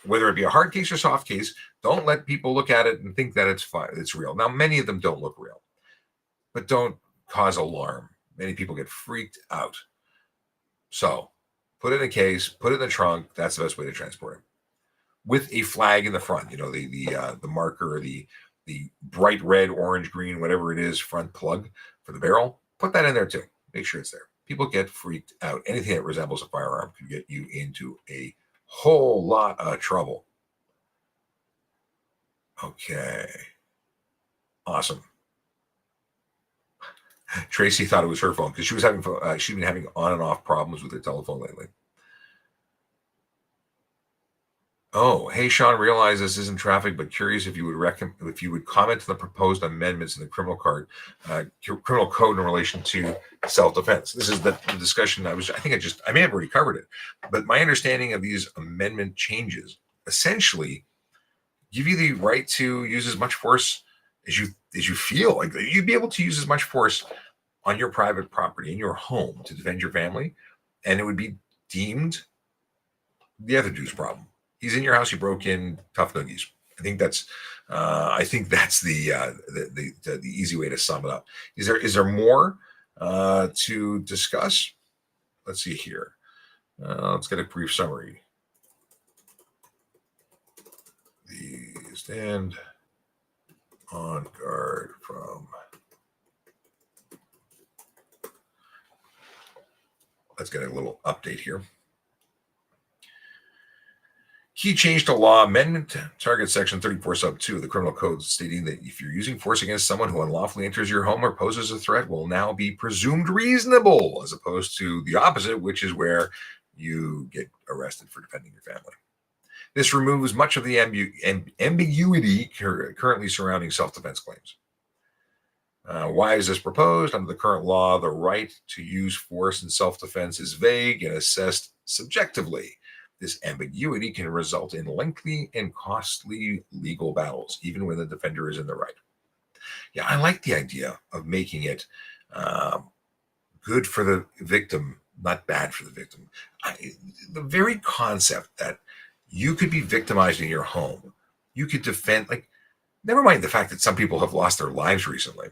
Whether it be a hard case or soft case, don't let people look at it and think that it's real. Now, many of them don't look real, but don't cause alarm. Many people get freaked out. So put it in a case, put it in the trunk. That's the best way to transport it. With a flag in the front, the marker, the bright red, orange, green, whatever it is, front plug for the barrel. Put that in there too. Make sure it's there. People get freaked out. Anything that resembles a firearm can get you into a whole lot of trouble. Okay. Awesome. Tracy thought it was her phone because she'd been having on and off problems with her telephone lately. Oh, hey, Sean, realize this isn't traffic, but curious if you would comment on the proposed amendments in the criminal code in relation to self-defense. This is the discussion I may have already covered it, but my understanding of these amendment changes essentially give you the right to use as much force as you feel like. You'd be able to use as much force on your private property in your home to defend your family, and it would be deemed the other dude's problem. He's in your house. He broke in. Tough noogies. I think that's the easy way to sum it up. Is there more to discuss? Let's see here. Let's get a brief summary. The stand on guard from. Let's get a little update here. Key change to law amendment targets section 34 sub 2 of the criminal code, stating that if you're using force against someone who unlawfully enters your home or poses a threat, will now be presumed reasonable, as opposed to the opposite, which is where you get arrested for defending your family. This removes much of the ambiguity currently surrounding self-defense claims. Why is this proposed? Under the current law, the right to use force in self-defense is vague and assessed subjectively. This ambiguity can result in lengthy and costly legal battles, even when the defender is in the right. Yeah, I like the idea of making it good for the victim, not bad for the victim. The very concept that you could be victimized in your home, you could defend, like, never mind the fact that some people have lost their lives recently,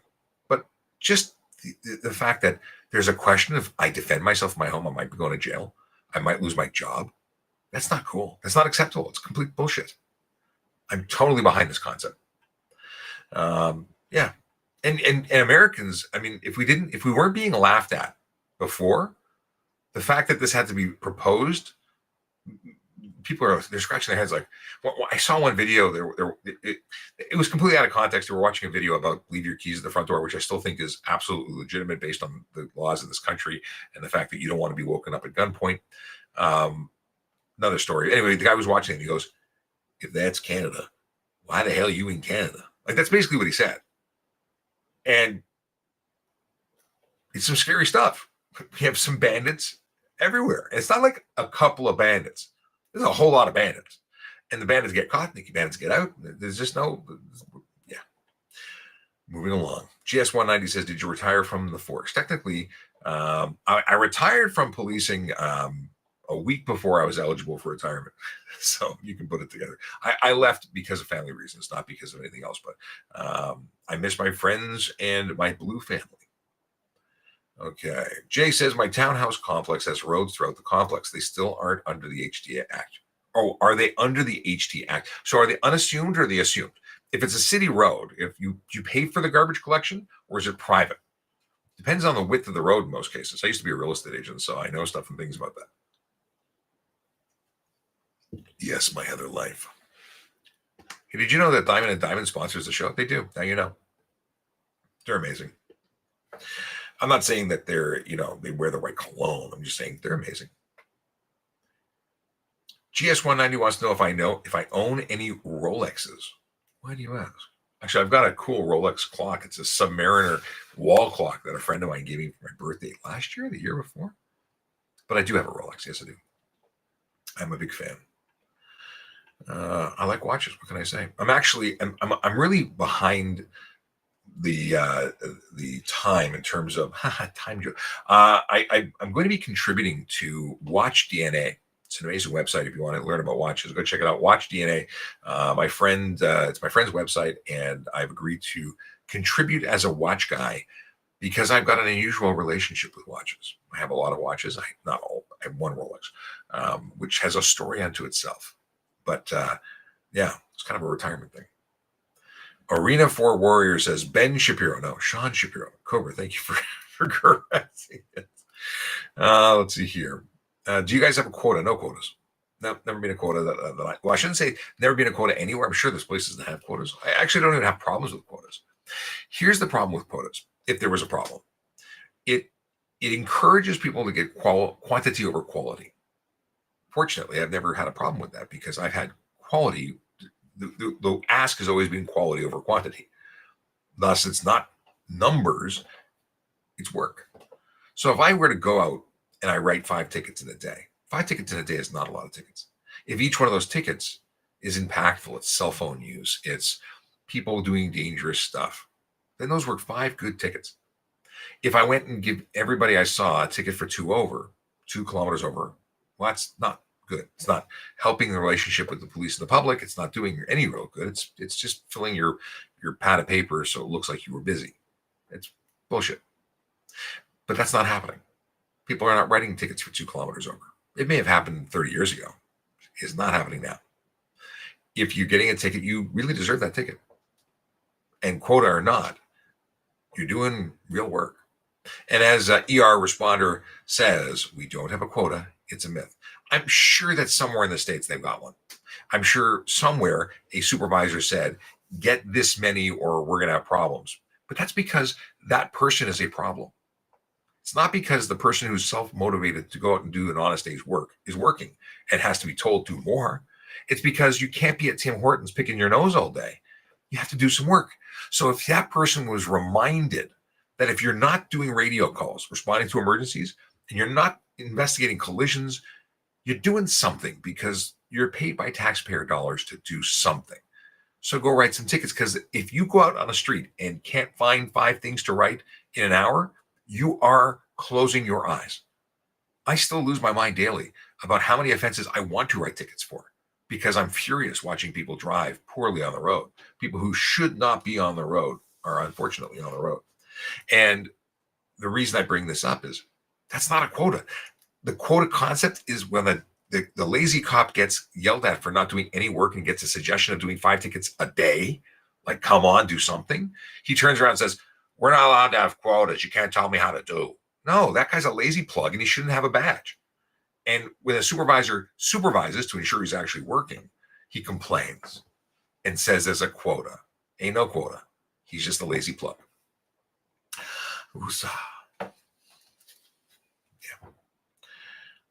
but just the fact that there's a question of, I defend myself in my home, I might be going to jail, I might lose my job. That's not cool. That's not acceptable. It's complete bullshit. I'm totally behind this concept. Yeah. And Americans, I mean, if we weren't being laughed at before, the fact that this had to be proposed, they're scratching their heads like, well, I saw one video it was completely out of context. They were watching a video about leave your keys at the front door, which I still think is absolutely legitimate based on the laws of this country and the fact that you don't want to be woken up at gunpoint. Another story. Anyway, the guy was watching it and he goes, if that's Canada, why the hell are you in Canada? Like, that's basically what he said. And it's some scary stuff. We have some bandits everywhere. It's not like a couple of bandits. There's a whole lot of bandits. And the bandits get caught, the bandits get out. There's just yeah. Moving along. GS190 says, did you retire from the force? Technically, I retired from policing a week before I was eligible for retirement. So you can put it together. I left because of family reasons, not because of anything else, but I miss my friends and my blue family. Okay. Jay says, my townhouse complex has roads throughout the complex. They still aren't under the HT Act. Oh, are they under the HT Act? So are they unassumed or are they assumed? If it's a city road, do you pay for the garbage collection or is it private? Depends on the width of the road in most cases. I used to be a real estate agent, so I know stuff and things about that. Yes, my other life. Hey, did you know that Diamond and Diamond sponsors the show? They do. Now you know. They're amazing. I'm not saying that they wear the right cologne. I'm just saying they're amazing. GS190 wants to know if I own any Rolexes. Why do you ask? Actually, I've got a cool Rolex clock. It's a Submariner wall clock that a friend of mine gave me for my birthday last year, the year before. But I do have a Rolex. Yes, I do. I'm a big fan. I like watches. What can I say? I'm really behind the time in terms of time. I'm going to be contributing to Watch DNA. It's an amazing website. If you want to learn about watches, go check it out. Watch DNA. It's my friend's website, and I've agreed to contribute as a watch guy because I've got an unusual relationship with watches. I have a lot of watches. Not all. I have one Rolex, which has a story unto itself. But yeah, it's kind of a retirement thing. Arena 4 Warrior says, Ben Shapiro. No, Sean Shapiro. Cobra, thank you for correcting it. Let's see here. Do you guys have a quota? No quotas. No, never been a quota I shouldn't say never been a quota anywhere. I'm sure there's places that have quotas. I actually don't even have problems with quotas. Here's the problem with quotas, if there was a problem. It encourages people to get quantity over quality. Fortunately, I've never had a problem with that because I've had quality. The ask has always been quality over quantity. Thus, it's not numbers, it's work. So if I were to go out and I write 5 tickets in a day, 5 tickets in a day is not a lot of tickets. If each one of those tickets is impactful, it's cell phone use, it's people doing dangerous stuff, then those were 5 good tickets. If I went and give everybody I saw a ticket for 2 kilometers over, well, that's not good. It's not helping the relationship with the police and the public. It's not doing any real good. It's just filling your pad of paper so it looks like you were busy. It's bullshit. But that's not happening. People are not writing tickets for 2 kilometers over. It may have happened 30 years ago. It's not happening now. If you're getting a ticket, you really deserve that ticket. And quota or not, you're doing real work. And as ER responder says, we don't have a quota. It's a myth. I'm sure that somewhere in the States they've got one. I'm sure somewhere a supervisor said, get this many or we're going to have problems. But that's because that person is a problem. It's not because the person who's self-motivated to go out and do an honest day's work is working and has to be told to more. It's because you can't be at Tim Hortons picking your nose all day. You have to do some work. So if that person was reminded that if you're not doing radio calls, responding to emergencies, and you're not investigating collisions, you're doing something because you're paid by taxpayer dollars to do something. So go write some tickets, because if you go out on a street and can't find 5 things to write in an hour, you are closing your eyes. I still lose my mind daily about how many offenses I want to write tickets for because I'm furious watching people drive poorly on the road. People who should not be on the road are unfortunately on the road. And the reason I bring this up is that's not a quota. The quota concept is when the lazy cop gets yelled at for not doing any work and gets a suggestion of doing 5 tickets a day, like, come on, do something. He turns around and says, we're not allowed to have quotas. You can't tell me how to do. No, that guy's a lazy plug and he shouldn't have a badge. And when a supervisor supervises to ensure he's actually working, he complains and says there's a quota. Ain't no quota. He's just a lazy plug. Woosah.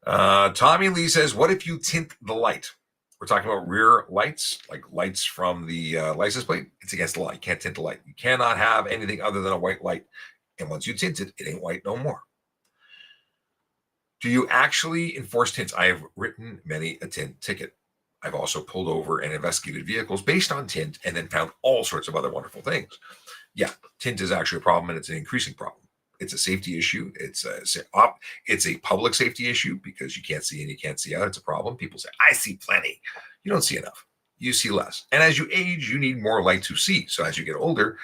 Yeah. Tommy Lee says, what if you tint the light? We're talking about rear lights, like lights from the license plate. It's against the law. You can't tint the light. You cannot have anything other than a white light. And once you tint it, it ain't white no more. Do you actually enforce tints? I have written many a tint ticket. I've also pulled over and investigated vehicles based on tint and then found all sorts of other wonderful things. Yeah, tint is actually a problem, and it's an increasing problem. It's a safety issue. It's a public safety issue because you can't see in, you can't see out. It's a problem. People say, I see plenty. You don't see enough. You see less. And as you age, you need more light to see. So as you get older,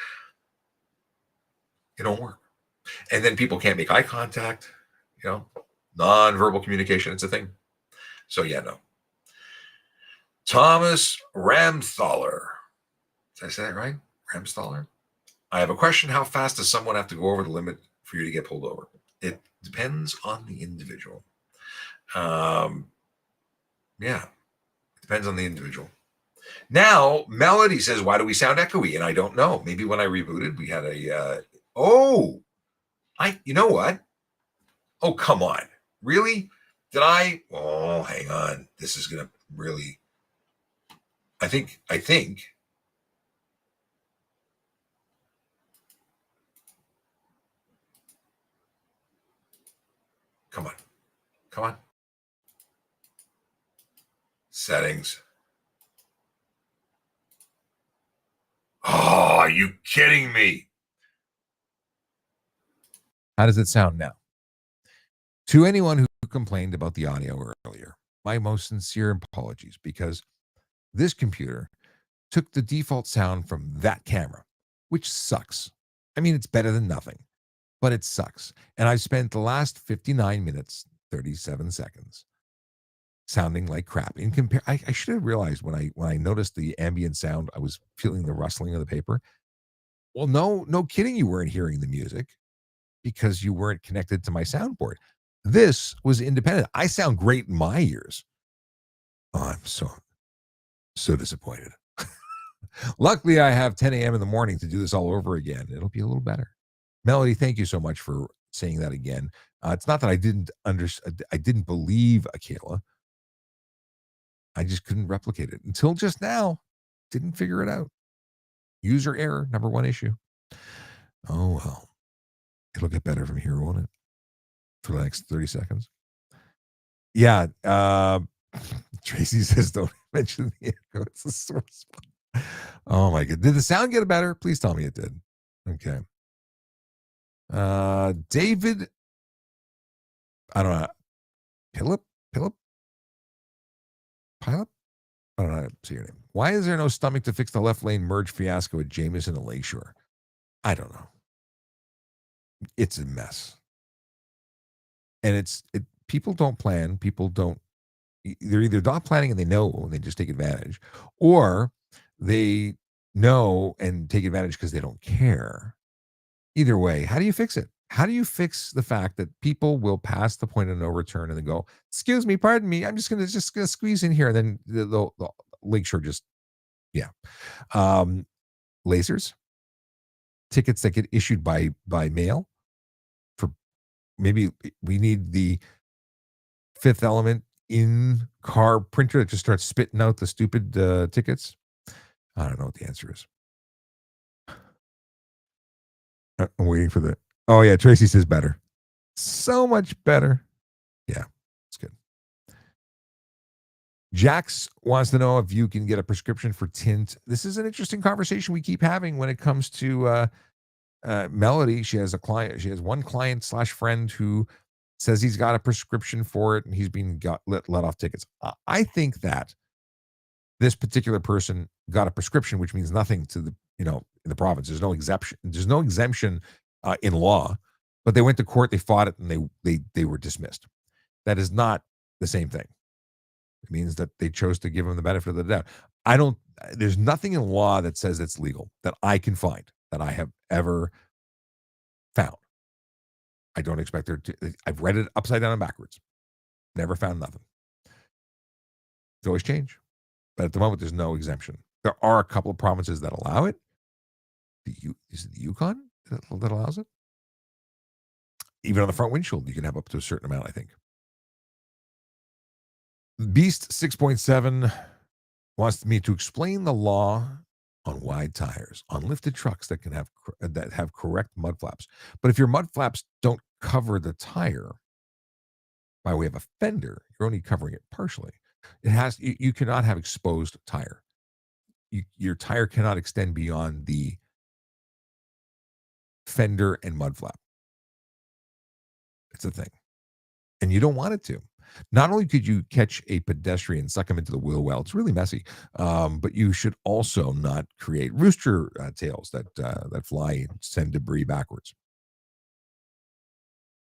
it don't work. And then people can't make eye contact. Non-verbal communication. It's a thing. So yeah, no. Thomas Ramsthaler. Did I say that right? Ramsthaler? I have a question. How fast does someone have to go over the limit for you to get pulled over? It depends on the individual. Yeah, it depends on the individual. Now, Melody says, why do we sound echoey? And I don't know. Maybe when I rebooted, we had you know what? Oh, come on. Really? Did I? Oh, hang on. This is going to really, I think. Come on. Settings. Oh, are you kidding me? How does it sound now? To anyone who complained about the audio earlier, my most sincere apologies, because this computer took the default sound from that camera, which sucks. I mean, it's better than nothing, but it sucks. And I've spent the last 59 minutes, 37 seconds sounding like crap. I should have realized when I noticed the ambient sound, I was feeling the rustling of the paper. Well, no kidding, you weren't hearing the music because you weren't connected to my soundboard. This was independent. I sound great in my ears. Oh, I'm so disappointed. Luckily, I have 10 a.m. in the morning to do this all over again. It'll be a little better. Melody, thank you so much for saying that again. It's not that I didn't believe Akela. I just couldn't replicate it until just now. Didn't figure it out. User error, number one issue. Oh well, it'll get better from here, won't it? For the next 30 seconds. Yeah. Tracy says, don't mention the echo. It's the sore spot. Oh my god. Did the sound get better? Please tell me it did. Okay. David, I don't know. Pilip? Pilip? Pilip? I don't know how to say your name. Why is there no stomach to fix the left lane merge fiasco at Jameson and Lakeshore? I don't know. It's a mess. And people don't plan. People don't. They're either not planning and they know and they just take advantage, or they know and take advantage because they don't care. Either way, how do you fix it? How do you fix the fact that people will pass the point of no return and then go, "Excuse me, pardon me, I'm just gonna squeeze in here," and then the Lakeshore just, yeah, lasers, tickets that get issued by mail for maybe we need the Fifth Element in car printer that just starts spitting out the stupid tickets. I don't know what the answer is. I'm waiting for the. Oh yeah, Tracy says better. So much better. Yeah, it's good. Jax wants to know if you can get a prescription for tint. This is an interesting conversation we keep having when it comes to Melody. She has a client. She has one client / friend who says he's got a prescription for it and he's being let off tickets. I think that this particular person got a prescription, which means nothing to the in the province. There's no exemption. There's no exemption in law, but they went to court, they fought it, and they were dismissed. That is not the same thing. It means that they chose to give him the benefit of the doubt. There's nothing in law that says it's legal that I can find that I have ever found. I don't expect there to. I've read it upside down and backwards. Never found nothing. It's always change. But at the moment, there's no exemption. There are a couple of provinces that allow it. Is it the Yukon that allows it? Even on the front windshield, you can have up to a certain amount, I think. Beast 6.7 wants me to explain the law on wide tires on lifted trucks that have correct mud flaps. But if your mud flaps don't cover the tire by way of a fender, you're only covering it partially. You cannot have exposed tire. Your tire cannot extend beyond the fender and mud flap. It's a thing. And you don't want it to. Not only could you catch a pedestrian, suck him into the wheel well, it's really messy, but you should also not create rooster tails that fly and send debris backwards.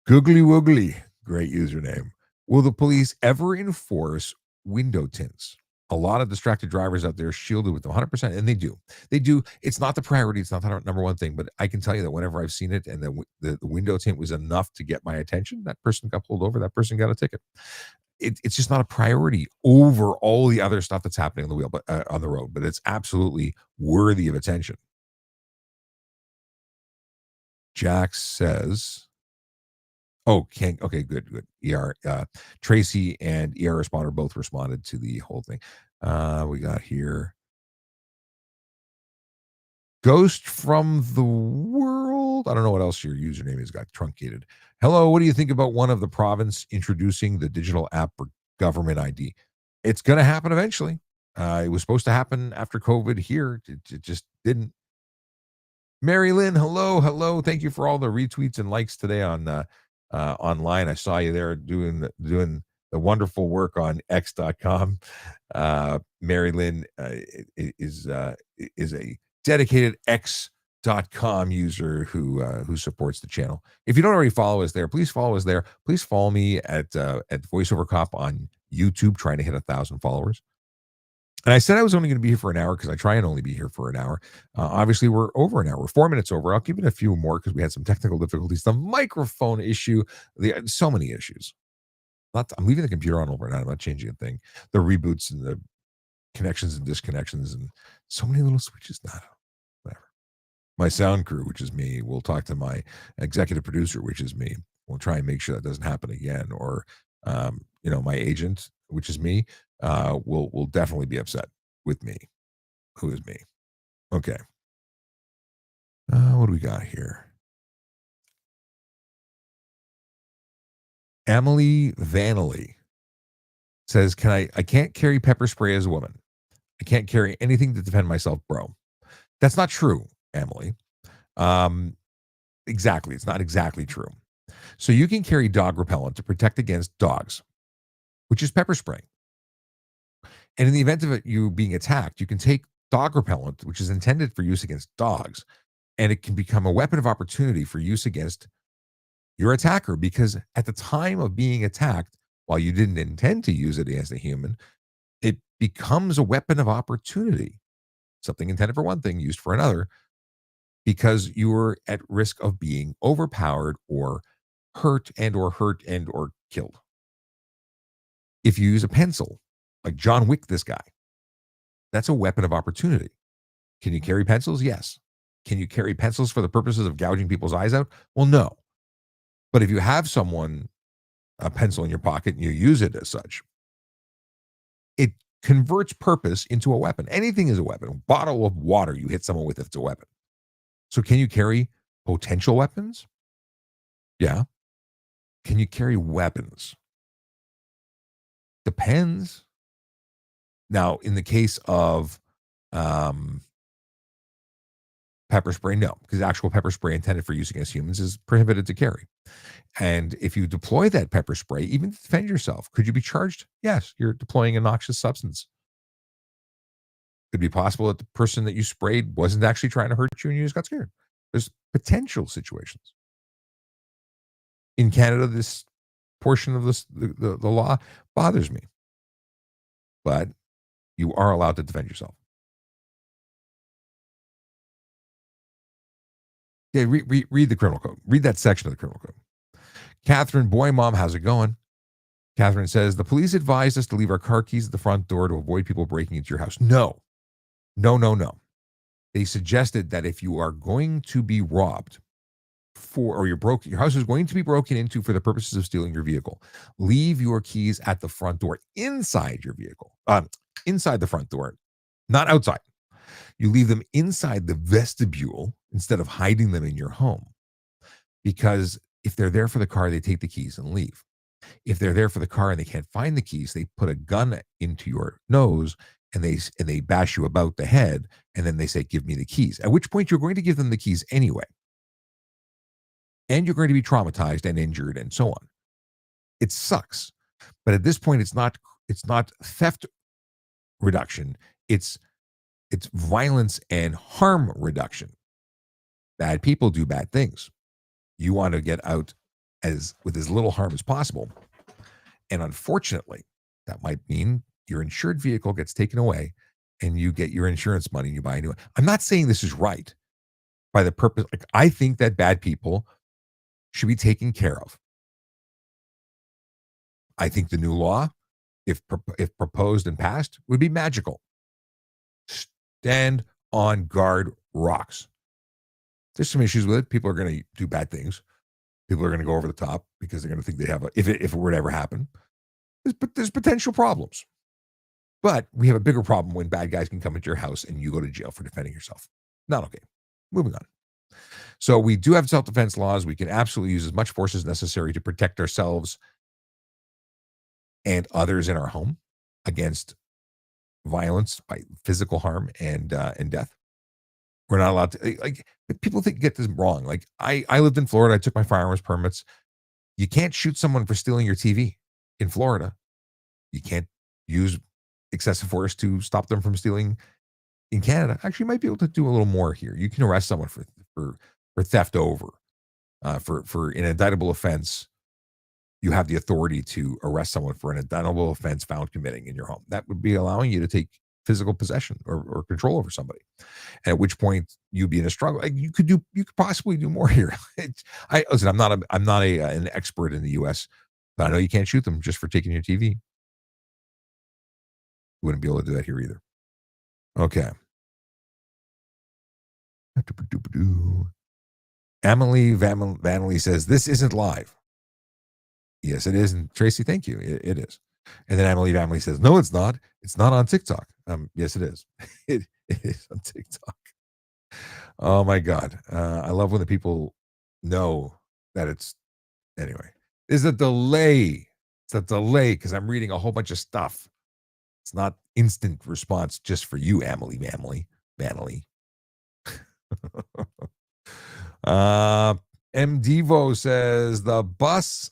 Googly Woogly, great username. Will the police ever enforce window tints? A lot of distracted drivers out there shielded with them 100%, and they do. They do. It's not the priority. It's not the number one thing, but I can tell you that whenever I've seen it and the window tint was enough to get my attention, that person got pulled over, that person got a ticket. It's just not a priority over all the other stuff that's happening on the wheel, but on the road. But it's absolutely worthy of attention. Jax says, "Oh, okay, good. ER, Tracy and ER responder both responded to the whole thing. We got here Ghost from the World. I don't know what else your username has got truncated. Hello, what do you think about one of the province introducing the digital app for government ID? It's going to happen eventually. It was supposed to happen after COVID here. It just didn't. Mary Lynn, hello. Thank you for all the retweets and likes today on online. I saw you there doing the wonderful work on X.com. Mary Lynn is a dedicated X.com user who supports the channel. If you don't already follow us there, please follow us there. Please follow me at VoiceOver Cop on YouTube, trying to hit 1,000 followers. And I said I was only going to be here for an hour because I try and only be here for an hour. Obviously, we're over an hour. We're 4 minutes over. I'll give it a few more because we had some technical difficulties. The microphone issue, so many issues. I'm leaving the computer on overnight. I'm not changing a thing. The reboots and the connections and disconnections and so many little switches. Whatever. My sound crew, which is me, will talk to my executive producer, which is me. We'll try and make sure that doesn't happen again. Or, my agent, which is me, will definitely be upset with me, who is me. Okay. What do we got here? Emily Vanley says, I can't carry pepper spray as a woman. I can't carry anything to defend myself, bro. That's not true, Emily. Exactly. It's not exactly true. So you can carry dog repellent to protect against dogs, which is pepper spray. And in the event of you being attacked, you can take dog repellent, which is intended for use against dogs, and it can become a weapon of opportunity for use against your attacker, because at the time of being attacked, while you didn't intend to use it against a human, it becomes a weapon of opportunity. Something intended for one thing, used for another, because you were at risk of being overpowered or hurt and or killed. If you use a pencil, like John Wick, this guy, that's a weapon of opportunity. Can you carry pencils? Yes. Can you carry pencils for the purposes of gouging people's eyes out? Well, no. But if you have a pencil in your pocket and you use it as such, it converts purpose into a weapon. Anything is a weapon. A bottle of water you hit someone with, it's a weapon. So can you carry potential weapons? Yeah. Can you carry weapons? Depends. Now, in the case of pepper spray, no, because actual pepper spray intended for use against humans is prohibited to carry. And if you deploy that pepper spray, even to defend yourself, could you be charged? Yes, you're deploying a noxious substance. Could be possible that the person that you sprayed wasn't actually trying to hurt you and you just got scared. There's potential situations. In Canada, this portion of the law bothers me. But you are allowed to defend yourself. Yeah, read the criminal code. Read that section of the criminal code. Catherine, boy, mom, how's it going? Catherine says, the police advised us to leave our car keys at the front door to avoid people breaking into your house. No. They suggested that if you are going to be robbed or your house is going to be broken into for the purposes of stealing your vehicle, leave your keys at the front door inside your vehicle, inside the front door, not outside. You leave them inside the vestibule instead of hiding them in your home. Because if they're there for the car, they take the keys and leave. If they're there for the car and they can't find the keys, they put a gun into your nose and they bash you about the head, and then they say, give me the keys. At which point you're going to give them the keys anyway. And you're going to be traumatized and injured and so on. It sucks. But at this point, it's not theft reduction. It's violence and harm reduction. Bad people do bad things. You want to get out with as little harm as possible. And unfortunately, that might mean your insured vehicle gets taken away and you get your insurance money and you buy a new one. I'm not saying this is right by the purpose. Like, I think that bad people should be taken care of. I think the new law, if proposed and passed, would be magical. Stand on guard rocks. There's some issues with it. People are going to do bad things. People are going to go over the top because they're going to think they have if it were to ever happen. There's potential problems. But we have a bigger problem when bad guys can come into your house and you go to jail for defending yourself. Not okay. Moving on. So we do have self-defense laws. We can absolutely use as much force as necessary to protect ourselves and others in our home against violence by physical harm and death. We're not allowed to, like, people get this wrong. Like, I lived in Florida. I took my firearms permits. You can't shoot someone for stealing your TV in Florida. You can't use excessive force to stop them from stealing in Canada. Actually, you might be able to do a little more here. You can arrest someone for theft over, for an indictable offense. You have the authority to arrest someone for an indictable offense found committing in your home. That would be allowing you to take physical possession or control over somebody. And at which point you'd be in a struggle. Like, you could possibly do more here. Listen, I'm not an expert in the U.S., but I know you can't shoot them just for taking your TV. You wouldn't be able to do that here either. Okay. Emily Vanley says, "This isn't live." Yes, it is. And Tracy, thank you. It is. And then Emily Vanley says, "No, it's not. It's not on TikTok." Yes, it is. It is on TikTok. Oh my God. I love when the people know that it's anyway. There's a delay. It's a delay because I'm reading a whole bunch of stuff. It's not instant response just for you, Emily Vanley. Uh, M. Devo says the bus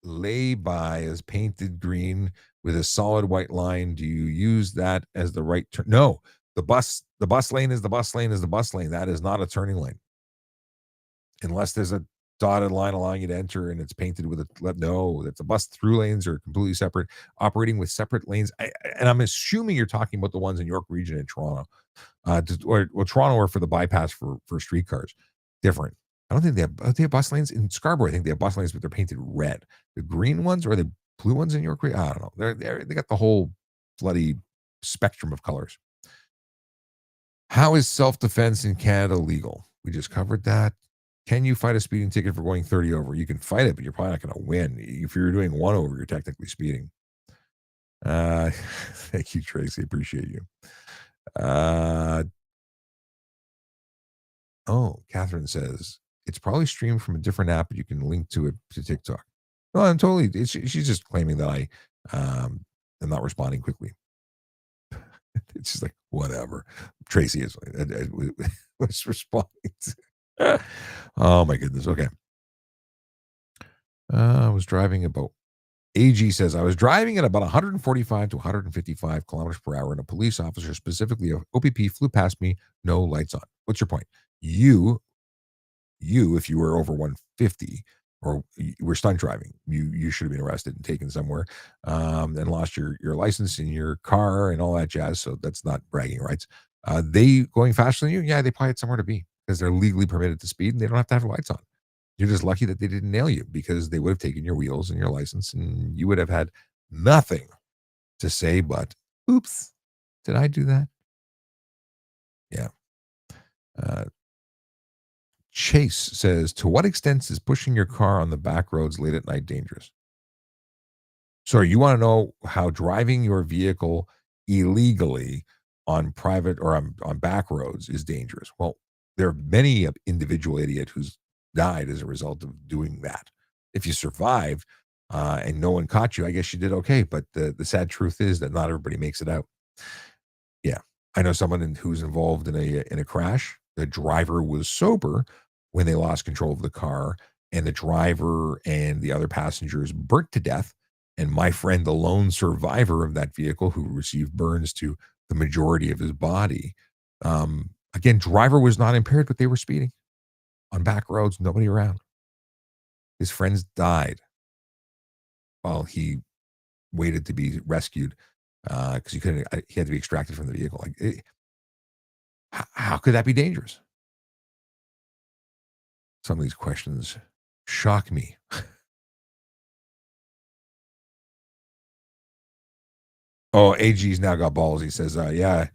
lay-by is painted green with a solid white line. Do you use that as the right turn? No, the bus lane is the bus lane is the bus lane. That is not a turning lane unless there's a dotted line allowing you to enter and it's painted with a no. That's the bus through lanes are completely separate, operating with separate lanes. And I'm assuming you're talking about the ones in York Region in Toronto. Toronto are for the bypass for streetcars. Different. I don't think they have bus lanes in Scarborough. I think they have bus lanes, but they're painted red. The green ones or the blue ones in York Region. I don't know. They got the whole bloody spectrum of colors. How is self defense in Canada legal? We just covered that. Can you fight a speeding ticket for going 30 over? You can fight it, but you're probably not going to win. If you're doing 1 over, you're technically speeding. Thank you, Tracy. Appreciate you. Catherine says it's probably streamed from a different app, but you can link to it to TikTok. No, I'm totally. She's just claiming that I am not responding quickly. It's just like whatever. Tracy is was responding. Oh my goodness. Okay. I was driving about. AG says I was driving at about 145 to 155 kilometers per hour, and a police officer, specifically a OPP, flew past me, no lights on. What's your point? If you were over 150 or you were stunt driving, you should have been arrested and taken somewhere, and lost your license and your car and all that jazz. So that's not bragging rights. They going faster than you, yeah, they probably had somewhere to be because they're legally permitted to speed and they don't have to have lights on. You're just lucky that they didn't nail you because they would have taken your wheels and your license and you would have had nothing to say but, oops, did I do that? Yeah. Chase says, to what extent is pushing your car on the back roads late at night dangerous? Sorry, you want to know how driving your vehicle illegally on private or on back roads is dangerous? Well, there are many individual idiot who's died as a result of doing that. If you survived and no one caught you, I guess you did okay. But the sad truth is that not everybody makes it out. Yeah, I know someone who's involved in a crash. The driver was sober when they lost control of the car, and the driver and the other passengers burnt to death. And my friend, the lone survivor of that vehicle, who received burns to the majority of his body, again, driver was not impaired, but they were speeding on back roads, nobody around. His friends died while he waited to be rescued because he couldn't. He had to be extracted from the vehicle. How could that be dangerous? Some of these questions shock me. Oh, AG's now got balls. He says, yeah,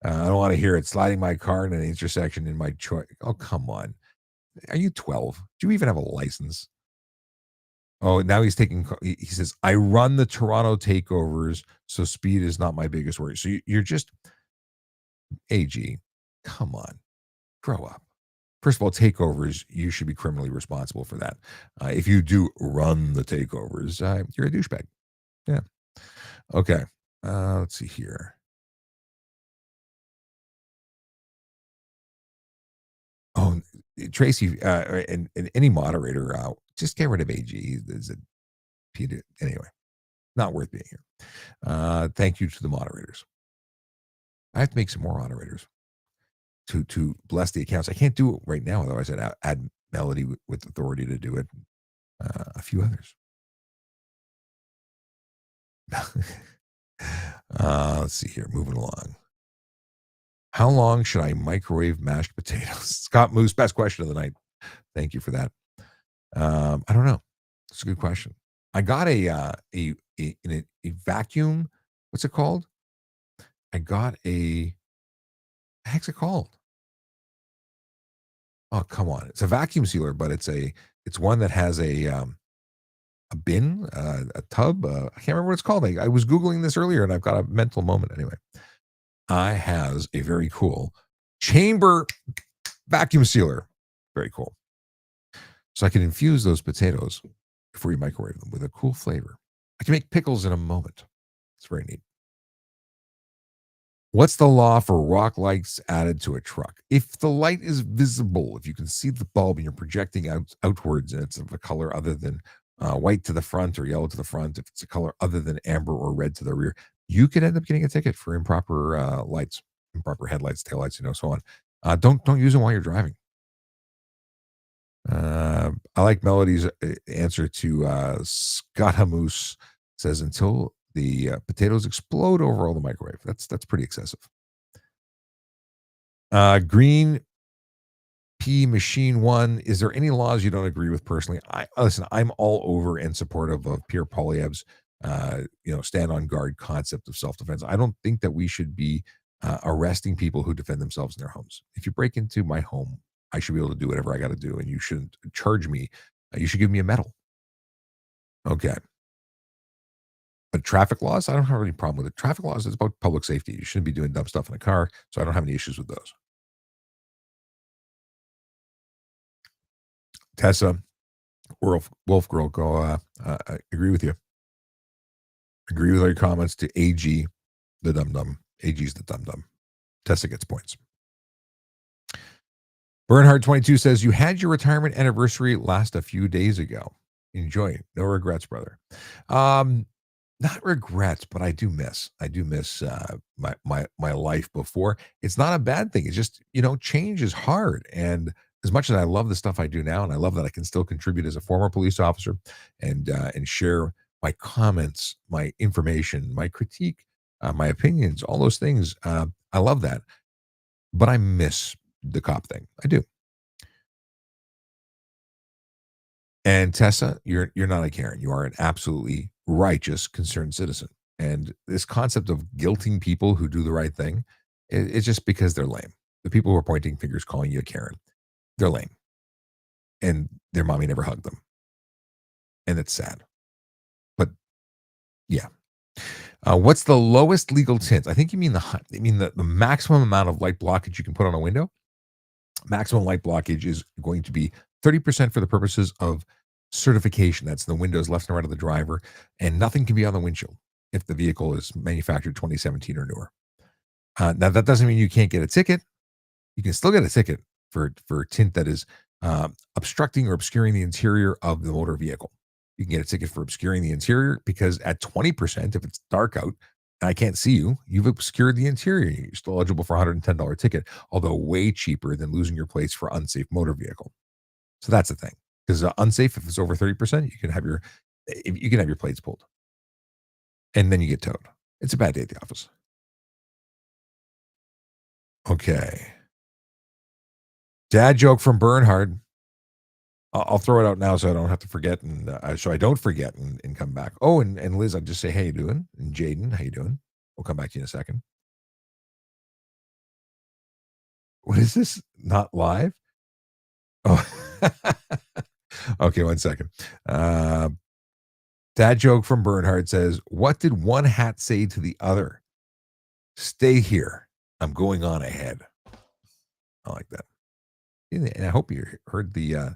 I don't want to hear it. Sliding my car in an intersection in my choice. Oh, come on. Are you 12? Do you even have a license? Oh, now he's taking, he says, I run the Toronto takeovers, so speed is not my biggest worry. So you're just, AG, come on, grow up. First of all, takeovers, you should be criminally responsible for that. If you do run the takeovers, you're a douchebag. Yeah. Okay. Let's see here. Oh, Tracy, and any moderator, just get rid of AG. There's a anyway, not worth being here. Thank you to the moderators. I have to make some more moderators to bless the accounts. I can't do it right now, otherwise I'd add Melody with authority to do it. A few others. Let's see here. Moving along. How long should I microwave mashed potatoes? Scott Moose, best question of the night. Thank you for that. I don't know. It's a good question. I got a vacuum. What's it called? I got a. The heck's it called? Oh, come on. It's a vacuum sealer, but it's one that has a bin, a tub. I can't remember what it's called. I was Googling this earlier and I've got a mental moment. Anyway, I has a very cool chamber vacuum sealer. Very cool. So I can infuse those potatoes before you microwave them with a cool flavor. I can make pickles in a moment. It's very neat. What's the law for rock lights added to a truck? If the light is visible, if you can see the bulb and you're projecting outwards and it's of a color other than white to the front or yellow to the front, if it's a color other than amber or red to the rear, you could end up getting a ticket for improper lights, improper headlights, taillights, so on. Don't use them while you're driving. I like Melody's answer to Scott Hamoose. Says until the potatoes explode over all the microwave. That's pretty excessive. Green P Machine One. Is there any laws you don't agree with personally? Listen. I'm all over and supportive of Pierre Poilievre's stand on guard concept of self defense. I don't think that we should be arresting people who defend themselves in their homes. If you break into my home, I should be able to do whatever I got to do, and you shouldn't charge me. You should give me a medal. Okay. But traffic laws, I don't have any problem with it. Traffic laws is about public safety. You shouldn't be doing dumb stuff in a car, so I don't have any issues with those. Tessa, Wolf Girl, go. I agree with you. Agree with all your comments to AG, the dum dum. AG's the dum dum. Tessa gets points. Bernhard 22 says you had your retirement anniversary last a few days ago. Enjoy. No regrets, brother. Not regrets, but I do miss my life before. It's not a bad thing. It's just, change is hard. And as much as I love the stuff I do now, and I love that I can still contribute as a former police officer and share my comments, my information, my critique, my opinions, all those things. I love that. But I miss the cop thing. I do. And Tessa, you're not a Karen. You are an absolutely righteous, concerned citizen. And this concept of guilting people who do the right thing, it's just because they're lame. The people who are pointing fingers, calling you a Karen, they're lame. And their mommy never hugged them. And it's sad. But yeah. What's the lowest legal tint? I think you mean the maximum amount of light blockage you can put on a window. Maximum light blockage is going to be 30% for the purposes of certification. That's the windows left and right of the driver, and nothing can be on the windshield if the vehicle is manufactured 2017 or newer. Now, that doesn't mean you can't get a ticket. You can still get a ticket for tint that is obstructing or obscuring the interior of the motor vehicle. You can get a ticket for obscuring the interior because at 20%, if it's dark out and I can't see you, you've obscured the interior. You're still eligible for a $110 ticket, although way cheaper than losing your plates for unsafe motor vehicle. So that's the thing. Because unsafe, if it's over 30%, you can have your plates pulled, and then you get towed. It's a bad day at the office. Okay. Dad joke from Bernhard. I'll throw it out now so I don't have to forget, and so I don't forget and come back. Oh, and Liz, I'll just say, how you doing? And Jaden, how you doing? We'll come back to you in a second. What is this? Not live? Oh. Okay, 1 second. Dad joke from Bernhard says, what did one hat say to the other? Stay here. I'm going on ahead. I like that. And I hope you heard the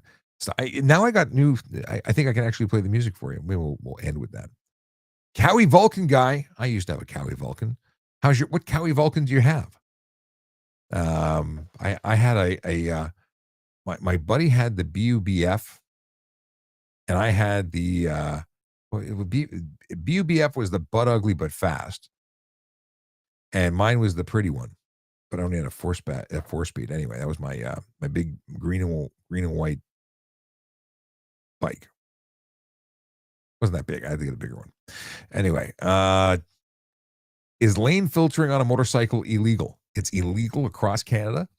now I got new. I think I can actually play the music for you. Maybe we'll end with that. Cowie Vulcan guy. I used to have a Cowie Vulcan. What Cowie Vulcan do you have? I had my buddy had the BUBF, and I had the it would be BUBF was the butt ugly but fast, and mine was the pretty one, but I only had a four speed. Anyway, that was my my big green and white bike. Wasn't that big? I had to get a bigger one. Anyway, is lane filtering on a motorcycle illegal? It's illegal across Canada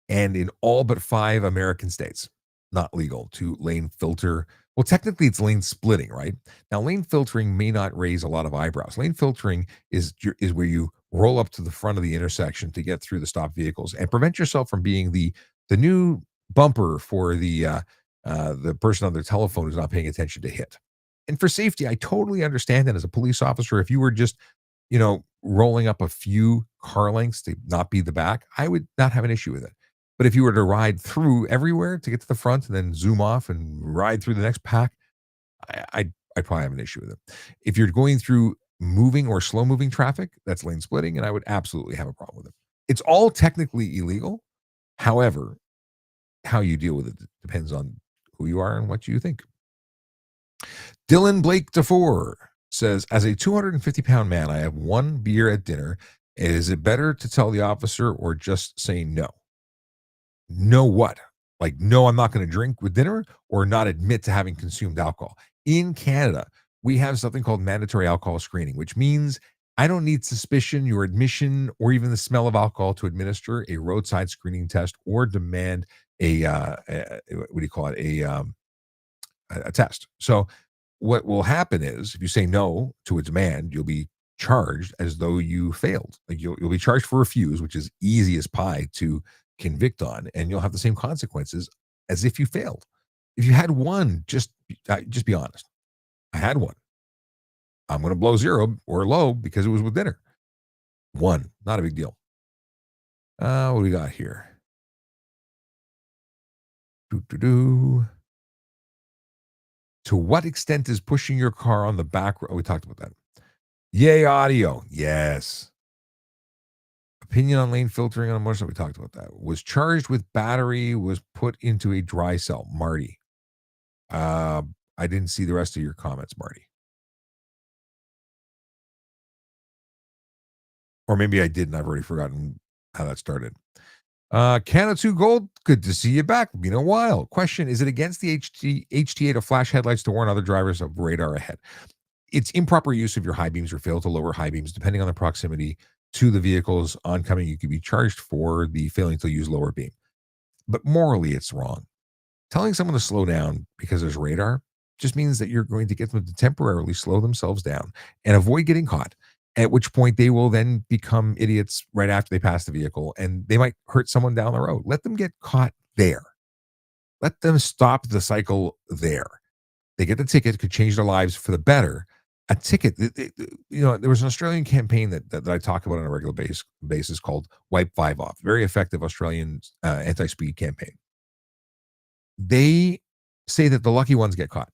and in all but 5 American states. Not legal to lane filter. Well, technically it's lane splitting, right? Now, lane filtering may not raise a lot of eyebrows. Lane filtering is where you roll up to the front of the intersection to get through the stopped vehicles and prevent yourself from being the new bumper for the person on their telephone who's not paying attention to hit. And for safety, I totally understand that as a police officer. If you were just, rolling up a few car lengths to not be the back, I would not have an issue with it. But if you were to ride through everywhere to get to the front and then zoom off and ride through the next pack, I'd probably have an issue with it. If you're going through moving or slow moving traffic, that's lane splitting, and I would absolutely have a problem with it. It's all technically illegal. However, how you deal with it depends on who you are and what you think. Dylan Blake DeFore says, as a 250-pound man, I have one beer at dinner. Is it better to tell the officer or just say no? No what? Like, no, I'm not going to drink with dinner, or not admit to having consumed alcohol. In Canada, we have something called mandatory alcohol screening, which means I don't need suspicion, your admission, or even the smell of alcohol to administer a roadside screening test or demand what do you call it? A test. So what will happen is, if you say no to a demand, you'll be charged as though you failed. Like, you'll be charged for refuse, which is easy as pie to convict on, and you'll have the same consequences as if you failed. If you had one, just be honest. I had one. I'm going to blow zero or low because it was with dinner. One, not a big deal. What do we got here? To what extent is pushing your car on the back road? We talked about that. Yay, audio. Yes. Opinion on lane filtering on a motorcycle. We talked about that. Was charged with battery, was put into a dry cell. Marty. I didn't see the rest of your comments, Marty. Or maybe I did and I've already forgotten how that started. Canada 2 Gold, good to see you back. Been a while. Question, is it against the HTA to flash headlights to warn other drivers of radar ahead? It's improper use of your high beams or fail to lower high beams. Depending on the proximity to the vehicle's oncoming, you could be charged for the failing to use lower beam. But morally, it's wrong. Telling someone to slow down because there's radar just means that you're going to get them to temporarily slow themselves down and avoid getting caught, at which point they will then become idiots right after they pass the vehicle, and they might hurt someone down the road. Let them get caught there. Let them stop the cycle there. They get the ticket, could change their lives for the better. A ticket, there was an Australian campaign that I talk about on a regular basis called Wipe Five Off. Very effective Australian anti-speed campaign. They say that the lucky ones get caught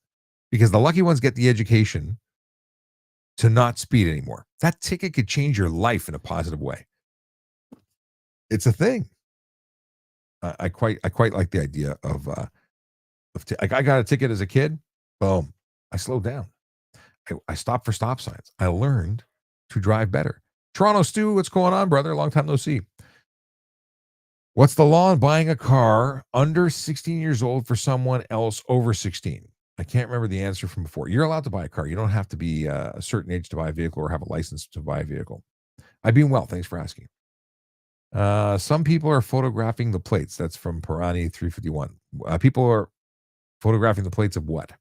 because the lucky ones get the education to not speed anymore. That ticket could change your life in a positive way. It's a thing. I quite like the idea of I got a ticket as a kid. Boom. I slowed down. I stopped for stop signs. I learned to drive better. Toronto Stu, what's going on, brother? Long time no see. What's the law on buying a car under 16 years old for someone else over 16? I can't remember the answer from before. You're allowed to buy a car. You don't have to be a certain age to buy a vehicle or have a license to buy a vehicle. I've been well. Thanks for asking. Some people are photographing the plates. That's from Pirani 351. People are photographing the plates of what?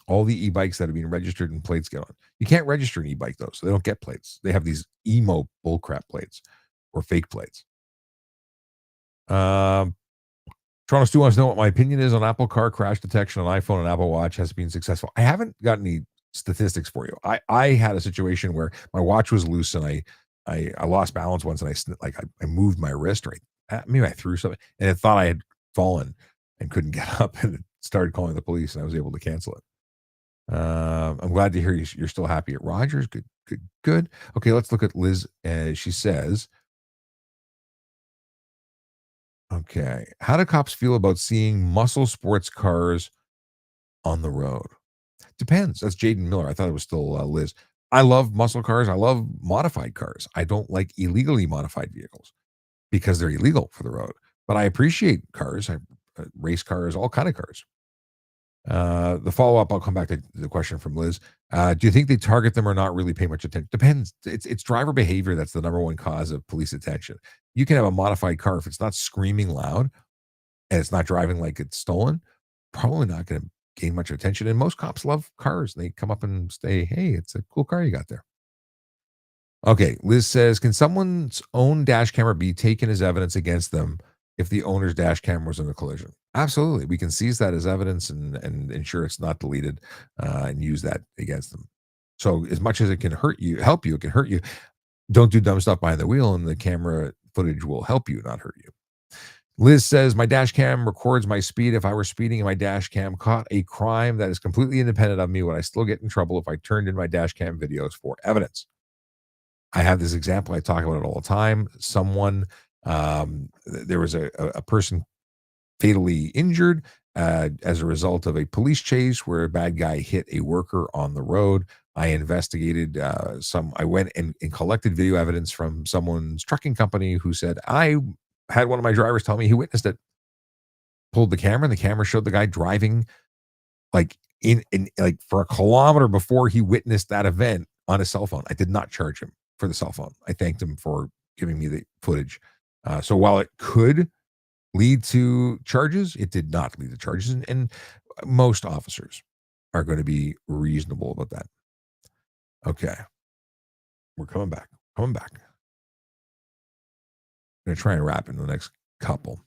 All the e-bikes that are being registered and plates get on. You can't register an e-bike, though, so they don't get plates. They have these emo bullcrap plates or fake plates. Toronto Stu wants to know what my opinion is on Apple Car crash detection on iPhone and Apple Watch has been successful. I haven't got any statistics for you. I had a situation where my watch was loose and I lost balance once, and I moved my wrist, or maybe I threw something, and it thought I had fallen and couldn't get up, and it started calling the police, and I was able to cancel it. I'm glad to hear you're still happy at Rogers. Good. Okay, let's look at Liz. She says, okay, how do cops feel about seeing muscle sports cars on the road? Depends. That's Jaden Miller. I thought it was still Liz. I love muscle cars. I love modified cars. I don't like illegally modified vehicles because they're illegal for the road. But I appreciate cars. Race cars, all kind of cars. The follow-up, I'll come back to the question from Liz. Do you think they target them or not really pay much attention? Depends. It's driver behavior that's the number one cause of police attention. You can have a modified car. If it's not screaming loud and it's not driving like it's stolen, probably not going to gain much attention. And most cops love cars. They come up and say, hey, it's a cool car you got there. Okay, Liz says, can someone's own dash camera be taken as evidence against them if the owner's dash cam was in a collision. Absolutely. We can seize that as evidence and ensure it's not deleted and use that against them. So as much as it can hurt you, help you, it can hurt you. Don't do dumb stuff behind the wheel, and the camera footage will help you, not hurt you. Liz says, my dash cam records my speed. If I were speeding and my dash cam caught a crime that is completely independent of me, would I still get in trouble if I turned in my dash cam videos for evidence? I have this example. I talk about it all the time. Someone, there was a person fatally injured as a result of a police chase where a bad guy hit a worker on the road. I investigated I went and collected video evidence from someone's trucking company who said, I had one of my drivers tell me he witnessed it. Pulled the camera, and the camera showed the guy driving like in like for a kilometer before he witnessed that event on his cell phone. I did not charge him for the cell phone. I thanked him for giving me the footage. So while it could lead to charges, it did not lead to charges. And most officers are going to be reasonable about that. Okay. We're coming back. I'm going to try and wrap in the next couple.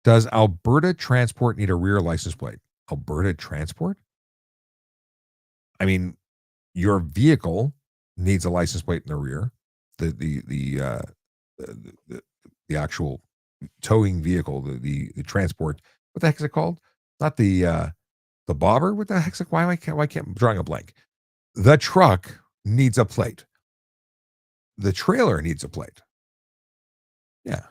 Does Alberta Transport need a rear license plate? Alberta Transport? I mean, your vehicle needs a license plate in the rear. The actual towing vehicle, the transport. What the heck is it called? Not the bobber. What the heck's it? Why can't I'm drawing a blank? The truck needs a plate. The trailer needs a plate. Yeah.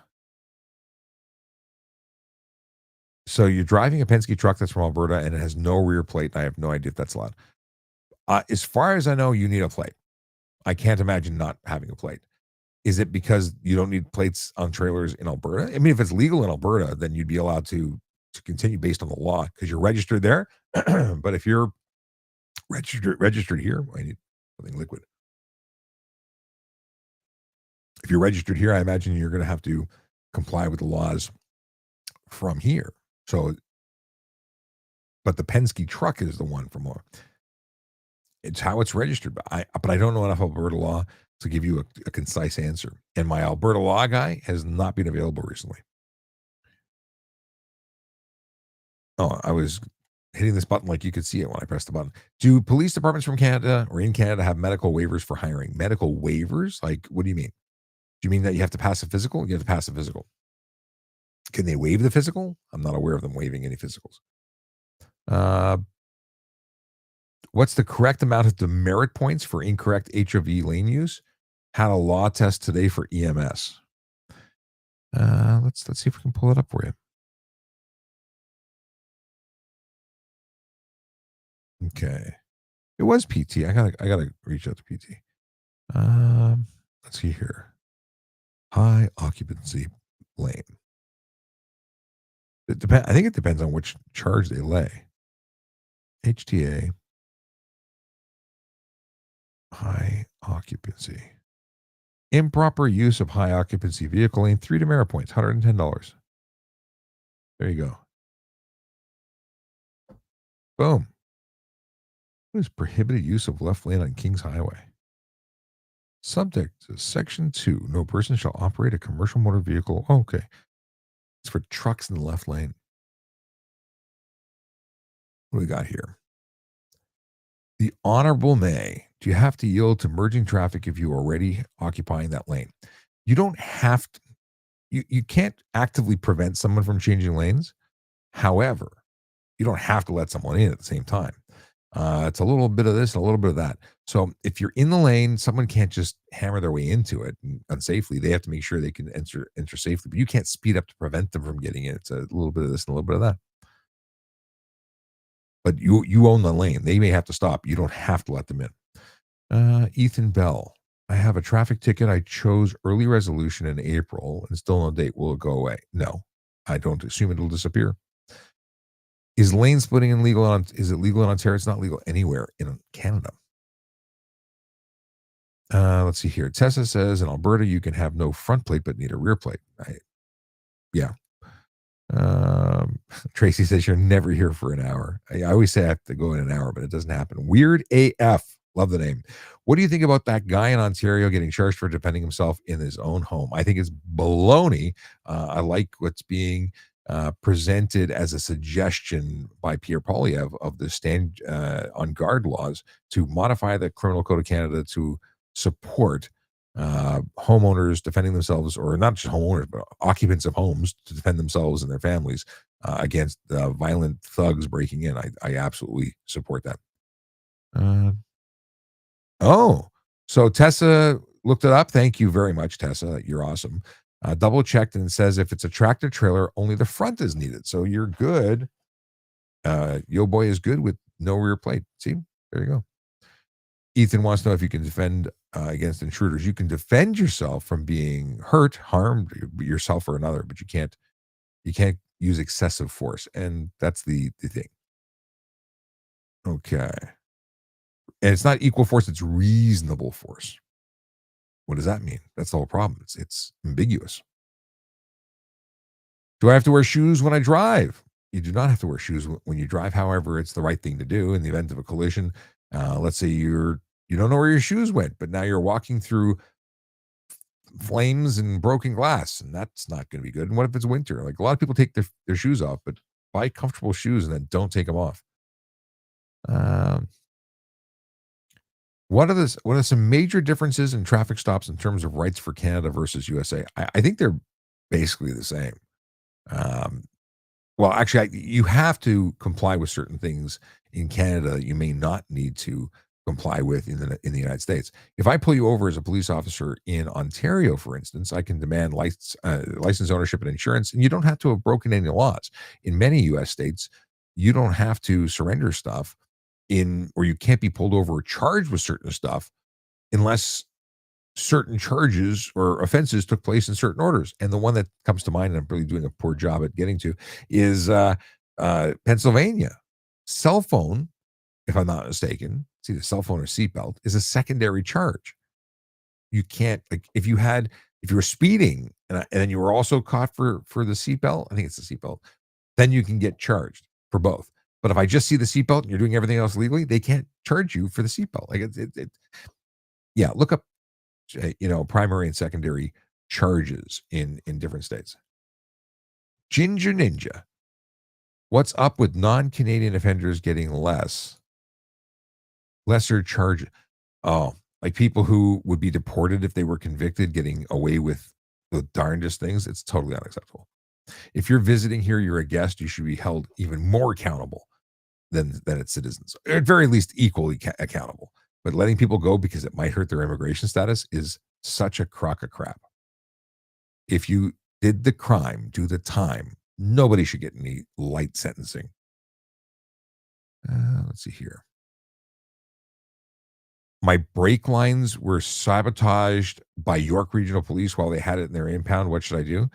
So you're driving a Penske truck that's from Alberta and it has no rear plate. I have no idea if that's allowed. As far as I know, you need a plate. I can't imagine not having a plate. Is it because you don't need plates on trailers in Alberta? I mean, if it's legal in Alberta, then you'd be allowed to continue based on the law because you're registered there. But if you're registered here, I need something liquid. If you're registered here, I imagine you're going to have to comply with the laws from here. So, but the Penske truck is the one from more. It's how it's registered. But I don't know enough Alberta law to give you a concise answer. And my Alberta law guy has not been available recently. Oh, I was hitting this button like you could see it when I pressed the button. Do police departments from Canada or in Canada have medical waivers for hiring? Medical waivers? Like, what do you mean? Do you mean that you have to pass a physical? You have to pass a physical. Can they waive the physical? I'm not aware of them waiving any physicals. What's the correct amount of demerit points for incorrect HOV lane use? Had a law test today for EMS. Let's see if we can pull it up for you. Okay. It was PT. I gotta reach out to PT. Let's see here. High occupancy lane. I think it depends on which charge they lay. HTA. High occupancy. Improper use of high occupancy vehicle lane, 3 demerit points, $110. There you go. Boom. What is prohibited use of left lane on Kings Highway? Subject to Section 2. No person shall operate a commercial motor vehicle. Oh, okay. It's for trucks in the left lane. What do we got here? The Honorable May. Do you have to yield to merging traffic if you are already occupying that lane? You don't have to. You can't actively prevent someone from changing lanes. However, you don't have to let someone in at the same time. It's a little bit of this and a little bit of that. So if you're in the lane, someone can't just hammer their way into it unsafely. They have to make sure they can enter safely. But you can't speed up to prevent them from getting in. It's a little bit of this and a little bit of that. But you own the lane. They may have to stop. You don't have to let them in. Ethan Bell. I have a traffic ticket. I chose early resolution in April and still no date. Will it go away? No. I don't assume it'll disappear. Is lane splitting illegal is it legal in Ontario? It's not legal anywhere in Canada. Let's see here. Tessa says in Alberta you can have no front plate but need a rear plate. Yeah. Tracy says you're never here for an hour. I always say I have to go in an hour, but it doesn't happen. Weird AF Love the name. What do you think about that guy in Ontario getting charged for defending himself in his own home? I think it's baloney. I like what's being presented as a suggestion by Pierre Poilievre of the stand on guard laws to modify the Criminal Code of Canada to support homeowners defending themselves, or not just homeowners, but occupants of homes to defend themselves and their families against violent thugs breaking in. I absolutely support that. Oh, so Tessa looked it up. Thank you very much, Tessa. You're awesome. Double checked and it says if it's a tractor trailer, only the front is needed. So you're good. Yo boy is good with no rear plate. See, there you go. Ethan wants to know if you can defend against intruders. You can defend yourself from being hurt, harmed, yourself or another, but you can't use excessive force, and that's the thing. Okay. And it's not equal force, it's reasonable force. What does that mean? That's the whole problem. It's ambiguous. Do I have to wear shoes when I drive? You do not have to wear shoes when you drive. However, it's the right thing to do in the event of a collision. Let's say you don't know where your shoes went, but now you're walking through flames and broken glass, and that's not going to be good. And what if it's winter? Like, a lot of people take their shoes off, but buy comfortable shoes and then don't take them off. What are some major differences in traffic stops in terms of rights for Canada versus USA? I think they're basically the same. Well, actually, you have to comply with certain things in Canada that you may not need to comply with in the United States. If I pull you over as a police officer in Ontario, for instance, I can demand license ownership and insurance, and you don't have to have broken any laws. In many U.S. states, you don't have to surrender stuff or you can't be pulled over or charged with certain stuff unless certain charges or offenses took place in certain orders. And the one that comes to mind, and I'm really doing a poor job at getting to, is Pennsylvania. Cell phone, if I'm not mistaken, it's either cell phone or seatbelt, is a secondary charge. You can't, like, if you were speeding and then you were also caught for the seatbelt, I think it's the seatbelt, then you can get charged for both. But if I just see the seatbelt and you're doing everything else legally, they can't charge you for the seatbelt. Like yeah, look up, primary and secondary charges in different states. Ginger Ninja, what's up with non-Canadian offenders getting lesser charge? Oh, like people who would be deported if they were convicted getting away with the darndest things. It's totally unacceptable. If you're visiting here, you're a guest, you should be held even more accountable than its citizens, or at very least equally accountable. But letting people go because it might hurt their immigration status is such a crock of crap. If you did the crime, do the time, nobody should get any light sentencing. Let's see here. My brake lines were sabotaged by York Regional Police while they had it in their impound. What should I do?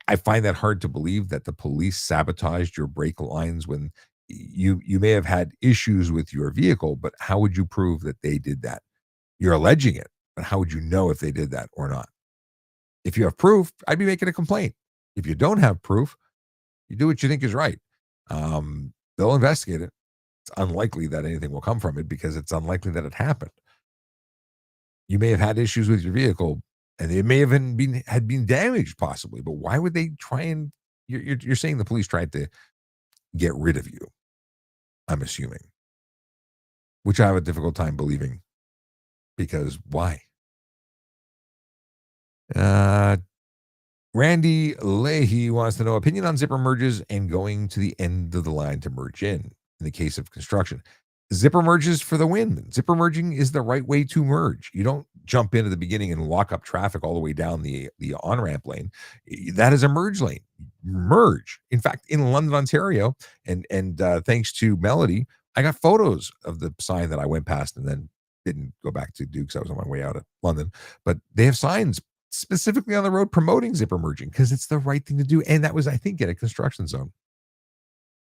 I find that hard to believe that the police sabotaged your brake lines when you may have had issues with your vehicle, but how would you prove that they did that? You're alleging it, but how would you know if they did that or not? If you have proof, I'd be making a complaint. If you don't have proof, you do what you think is right. They'll investigate it. It's unlikely that anything will come from it because it's unlikely that it happened. You may have had issues with your vehicle, and it may have been damaged possibly, but why would they try and you're saying the police tried to get rid of you, I'm assuming, which I have a difficult time believing, because why? Randy Leahy wants to know opinion on zipper merges and going to the end of the line to merge in the case of construction. Zipper merges for the win. Zipper merging is the right way to merge. You don't jump in at the beginning and lock up traffic all the way down the on-ramp lane. That is a merge lane. Merge. In fact, in London, Ontario, and thanks to Melody, I got photos of the sign that I went past and then didn't go back to do because I was on my way out of London. But they have signs specifically on the road promoting zipper merging because it's the right thing to do. And that was, I think, in a construction zone.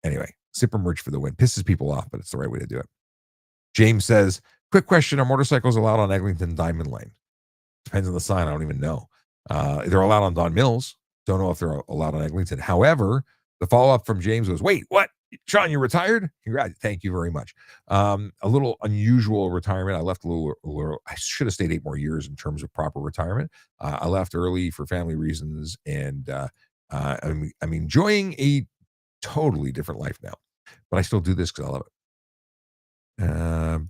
Anyway, zipper merge for the win. Pisses people off, but it's the right way to do it. James says, quick question, are motorcycles allowed on Eglinton Diamond Lane? Depends on the sign. I don't even know. They're allowed on Don Mills. Don't know if they're allowed on Eglinton. However, the follow-up from James was, wait, what? Sean, you retired? Congrats. Thank you very much. A little unusual retirement. I left I should have stayed 8 more years in terms of proper retirement. I left early for family reasons, and I'm enjoying a totally different life now. But I still do this because I love it.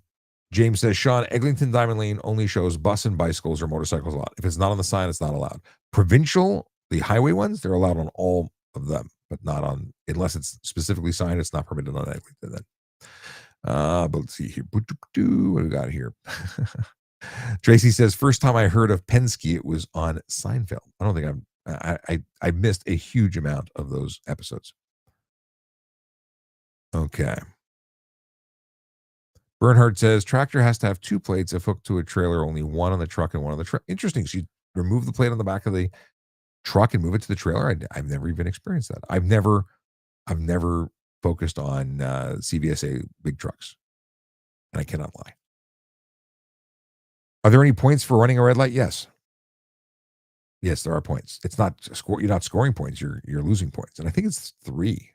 James says, Sean, Eglinton Diamond Lane only shows bus and bicycles or motorcycles allowed. If it's not on the sign, it's not allowed. Provincial, the highway ones, they're allowed on all of them, but not on, unless it's specifically signed, it's not permitted on Eglinton then. But let's see here. What do we got here? Tracy says, first time I heard of Penske, it was on Seinfeld. I don't think I missed a huge amount of those episodes. Okay. Bernhard says, tractor has to have 2 plates if hooked to a trailer, only one on the truck and one on the truck. Interesting. So you remove the plate on the back of the truck and move it to the trailer. I've never even experienced that. I've never focused on CVSA big trucks, and I cannot lie. Are there any points for running a red light? Yes. Yes, there are points. It's not you're not scoring points. You're losing points, and I think it's 3.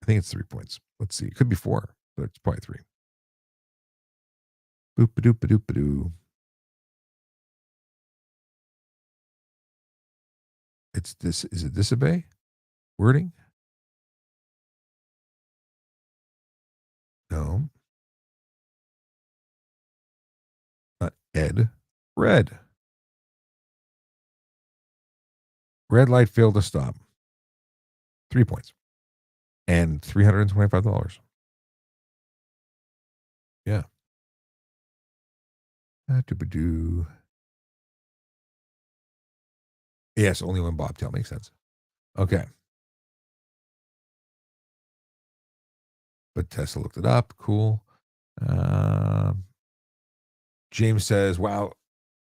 I think it's 3 points. Let's see. It could be 4, but it's probably 3. Boop a doop a doop a doo. It's this. Is it disobey wording? No. Not Ed. Red. Red light failed to stop. 3 points. And $325. Yeah. Doop-a-doo. Yes, only one bobtail. Makes sense. Okay. But Tesla looked it up. Cool. James says, wow,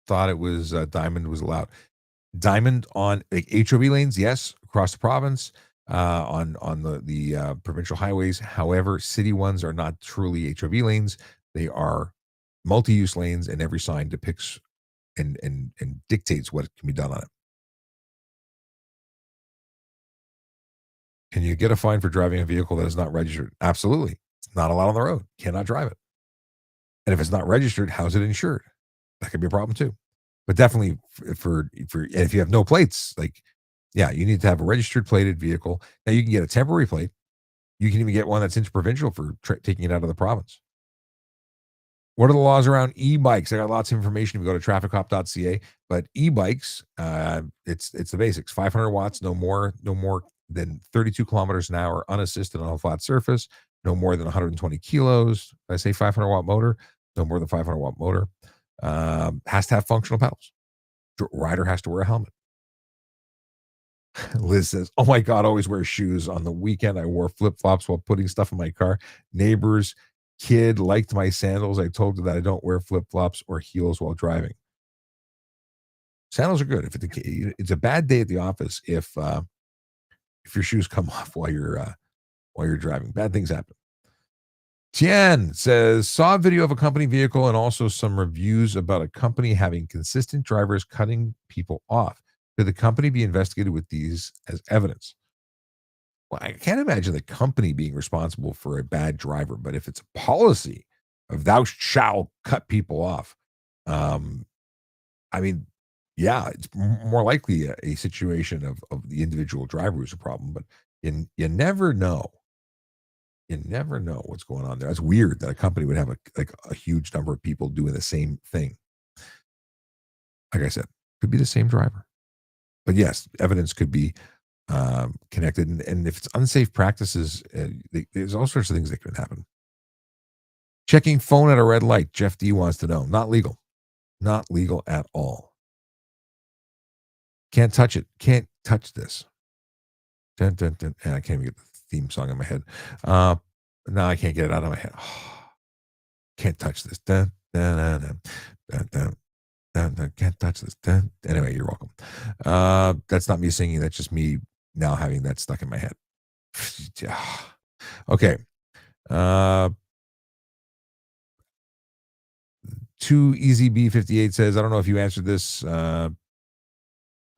thought it was Diamond was allowed. Diamond on like, HOV lanes, yes, across the province, on the provincial highways. However, city ones are not truly HOV lanes. They are multi-use lanes, and every sign depicts and dictates what can be done on it. Can you get a fine for driving a vehicle that is not registered? Absolutely. It's not allowed on the road. Cannot drive it. And if it's not registered, how's it insured? That could be a problem too. But definitely for if you have no plates, like, yeah, you need to have a registered plated vehicle. Now you can get a temporary plate. You can even get one that's interprovincial for taking it out of the province. What are the laws around e-bikes? I got lots of information if you go to trafficcop.ca. But e-bikes, it's the basics. 500 watts, no more than 32 kilometers an hour, unassisted on a flat surface, no more than 120 kilos. I say 500-watt motor, no more than 500-watt motor. Has to have functional pedals. Rider has to wear a helmet. Liz says, oh my God, always wear shoes. On the weekend, I wore flip-flops while putting stuff in my car. Neighbors' kid liked my sandals. I told her that I don't wear flip-flops or heels while driving. Sandals are good. If it's a bad day at the office if your shoes come off while you're driving. Bad things happen. Tian says, saw a video of a company vehicle and also some reviews about a company having consistent drivers cutting people off. Could the company be investigated with these as evidence? Well, I can't imagine the company being responsible for a bad driver, but if it's a policy of thou shalt cut people off, I mean, yeah, it's more likely a situation of the individual driver who's a problem, but you never know. You never know what's going on there. It's weird that a company would have a huge number of people doing the same thing. Like I said, could be the same driver. But yes, evidence could be connected. And if it's unsafe practices, there's all sorts of things that could happen. Checking phone at a red light. Jeff D wants to know. Not legal. Not legal at all. Can't touch it. Can't touch this. Dun, dun, dun. And I can't even get the theme song in my head. Now I can't get it out of my head. Can't touch this. Dun, dun, dun, dun, dun, dun. Can't touch this. Anyway, you're welcome. That's not me singing. That's just me now having that stuck in my head. Okay. 2 Easy B58 says, I don't know if you answered this.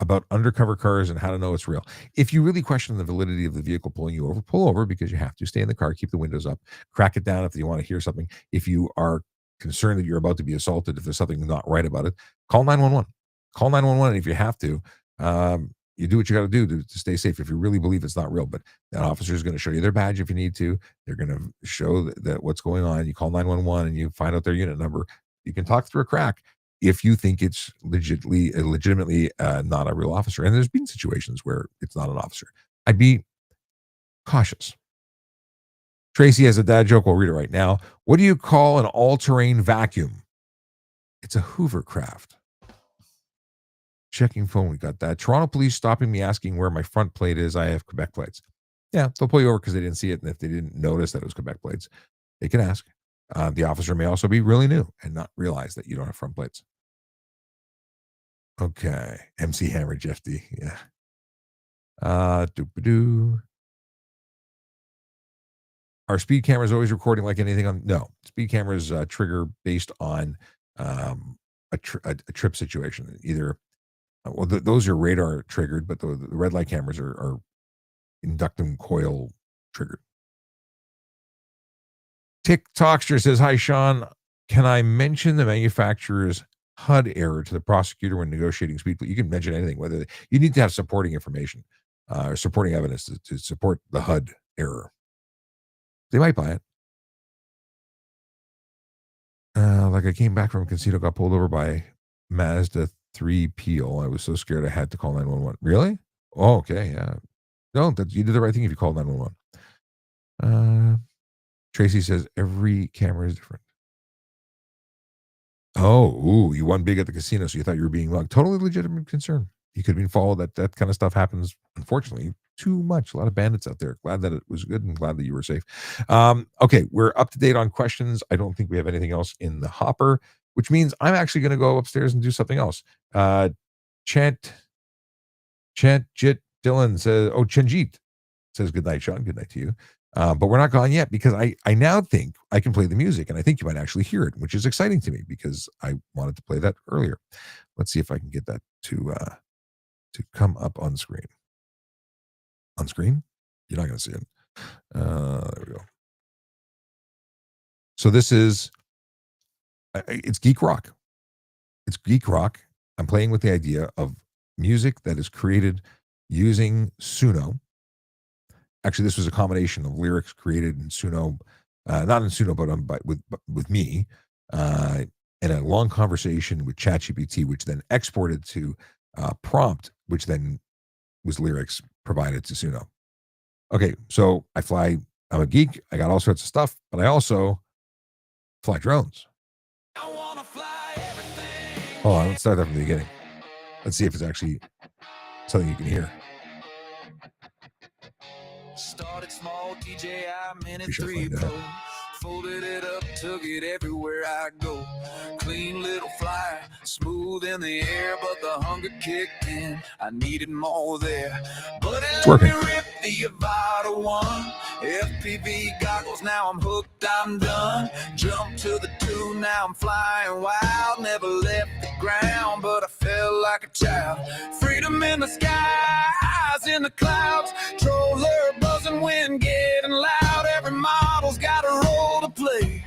about undercover cars and how to know it's real. If you really question the validity of the vehicle pulling you over, pull over because you have to. Stay in the car, keep the windows up, crack it down if you want to hear something. If you are concerned that you're about to be assaulted, if there's something not right about it, call 911. Call 911 if you have to. You do what you got to do to stay safe if you really believe it's not real. But that officer is going to show you their badge if you need to. They're going to show that what's going on. You call 911 and you find out their unit number. You can talk through a crack if you think it's legitimately not a real officer. And there's been situations where it's not an officer. I'd be cautious. Tracy has a dad joke. We'll read it right now. What do you call an all-terrain vacuum? It's a Hoovercraft. Checking phone, we got that. Toronto police stopping me asking where my front plate is. I have Quebec plates. Yeah, they'll pull you over because they didn't see it. And if they didn't notice that it was Quebec plates, they can ask. The officer may also be really new and not realize that you don't have front plates. Okay. MC Hammer, Jeff D. Yeah. Doop-a-doo. Are speed cameras always recording like anything on? No. Speed cameras trigger based on a trip situation. Either, those are radar triggered, but the red light cameras are inductive coil triggered. TikTokster says, hi, Sean. Can I mention the manufacturer's HUD error to the prosecutor when negotiating speed? You can mention anything, whether you need to have supporting information or supporting evidence to support the HUD error. They might buy it. Like I came back from a casino, got pulled over by Mazda 3 Peel. I was so scared I had to call 911. Really? Oh, okay. Yeah. No, you did the right thing if you called 911. Tracy says every camera is different. Oh, you won big at the casino, so you thought you were being mugged. Totally legitimate concern. You could have been followed. That kind of stuff happens, unfortunately, too much. A lot of bandits out there. Glad that it was good and glad that you were safe. Okay, we're up to date on questions. I don't think we have anything else in the hopper, which means I'm actually going to go upstairs and do something else. Chant Jit Dylan says, Chanjit says, good night, Sean. Good night to you. But we're not gone yet because I now think I can play the music and I think you might actually hear it, which is exciting to me because I wanted to play that earlier. Let's see if I can get that to come up on screen. On screen? You're not going to see it. There we go. So this is, it's geek rock. It's geek rock. I'm playing with the idea of music that is created using Suno. Actually, this was a combination of lyrics created in Suno, not in Suno, but with me, and a long conversation with ChatGPT, which then exported to prompt, which then was lyrics provided to Suno. Okay, so I'm a geek. I got all sorts of stuff, but I also fly drones. Hold on, let's start that from the beginning. Let's see if it's actually something you can hear. Started small, DJI minute 3 Pro. Folded it up, took it everywhere I go. Clean little flyer, smooth in the air, but the hunger kicked in. I needed more there. But it let me rip the Avata one. FPV goggles, now I'm hooked, I'm done. Jump to the 2, now I'm flying wild. Never left the ground, but I felt like a child. Freedom in the skies, in the clouds. Troller buzzing, wind getting loud. Every model's got a role to play.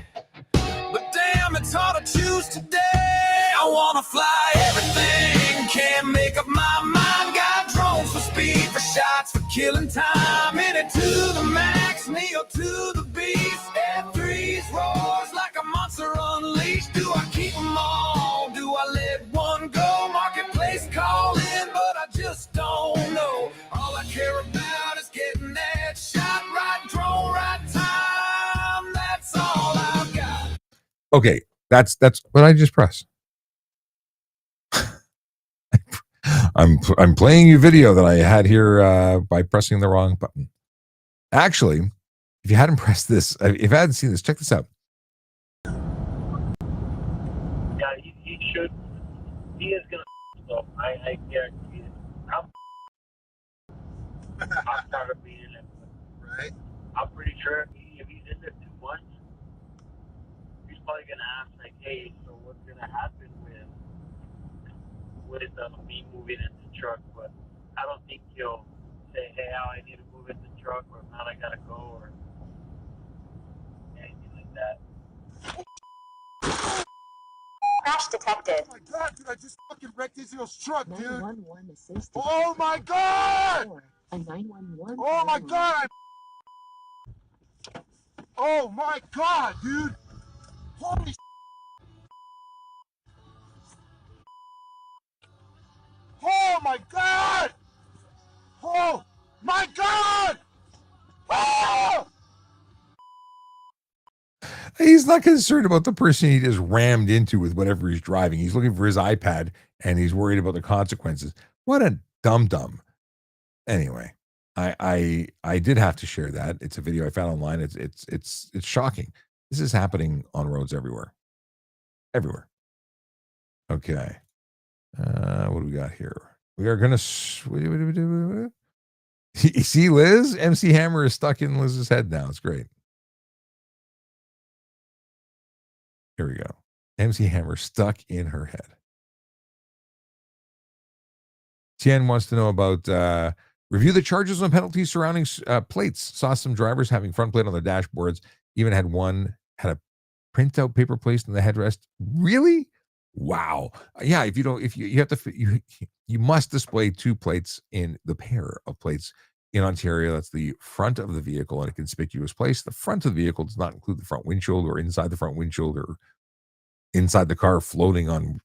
But damn, it's hard to choose today. I wanna fly everything, can't make up my mind. Got drones for speed, for shots, for killing time. In it to the max, Neo to the beast. F3's roars like a monster unleashed. Do I keep them all? Do I let one go? Marketplace calling, but I just don't know. All I care about is getting that shot right, drone right time. That's all I've got. Okay, that's what I just pressed. I'm playing you video that I had here by pressing the wrong button. Actually, if you hadn't pressed this, if you hadn't seen this, check this out. Yeah, he should. He is gonna. So I guarantee it. I'm tired of being in it. Right. I'm pretty sure if he's in there 2 months, he's probably gonna ask like, hey, so what's gonna happen with with me moving in the truck, but I don't think he'll say, hey, Al, I need to move in the truck, or not, I gotta go, or anything like that. Crash detected. Oh my god, dude, I just fucking wrecked Israel's truck, dude. 911 assisted. Oh my god! A 911. Oh my god! Oh my god, dude! Holy Oh my god! Oh my god! Oh! He's not concerned about the person he just rammed into with whatever he's driving. He's looking for his iPad and he's worried about the consequences. What a dum-dum. Anyway, I did have to share that. It's a video I found online. It's shocking. This is happening on roads everywhere. Everywhere. Okay. What do we got here? We are gonna you see Liz? MC Hammer is stuck in Liz's head now. It's great. Here we go. MC Hammer stuck in her head. Tien wants to know about review the charges and penalties surrounding plates. Saw some drivers having front plate on their dashboards. Even had a printout paper placed in the headrest. Really? Wow. Yeah. If you have to, you must display two plates in the pair of plates in Ontario. That's the front of the vehicle in a conspicuous place. The front of the vehicle does not include the front windshield or inside the front windshield or inside the car floating on,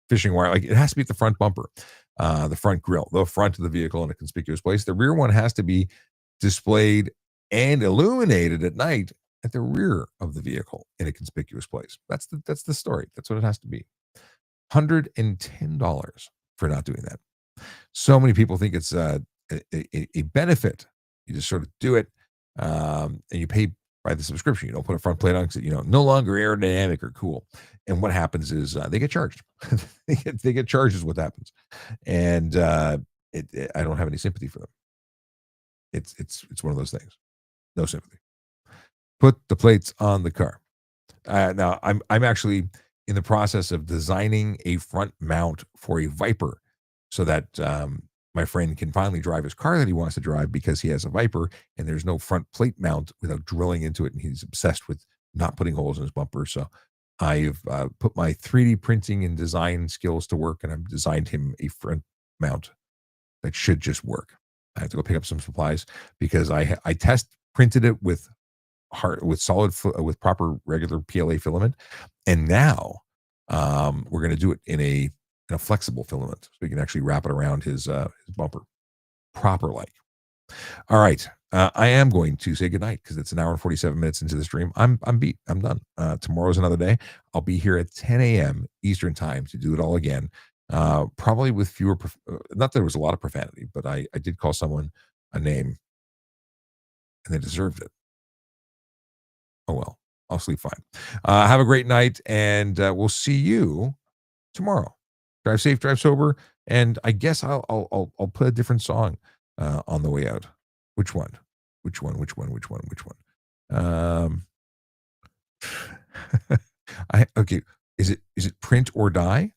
fishing wire. Like, it has to be at the front bumper, the front grille, the front of the vehicle in a conspicuous place. The rear one has to be displayed and illuminated at night at the rear of the vehicle in a conspicuous place. That's the story. That's what it has to be. $110 for not doing that. So many people think it's a benefit. You just sort of do it, and you pay by the subscription. You don't put a front plate on because no longer aerodynamic or cool. And what happens is they get charged. they get charged is what happens. And I don't have any sympathy for them. It's one of those things. No sympathy. Put the plates on the car. Now I'm actually in the process of designing a front mount for a Viper so that my friend can finally drive his car that he wants to drive because he has a Viper and there's no front plate mount without drilling into it. And he's obsessed with not putting holes in his bumper. So I've put my 3D printing and design skills to work, and I've designed him a front mount that should just work. I have to go pick up some supplies because I test printed it with proper regular PLA filament, and now we're going to do it in a flexible filament so we can actually wrap it around his bumper proper like. All right, I am going to say goodnight because it's an hour and 47 minutes into the stream. I'm beat. I'm done. Tomorrow's another day. I'll be here at 10 a.m. Eastern time to do it all again. Probably with fewer, not that there was a lot of profanity, but I did call someone a name and they deserved it. Oh, well, I'll sleep fine. Have a great night, and we'll see you tomorrow. Drive safe, drive sober, and I guess I'll put a different song on the way out. Which one? Okay. Is it Print or Die?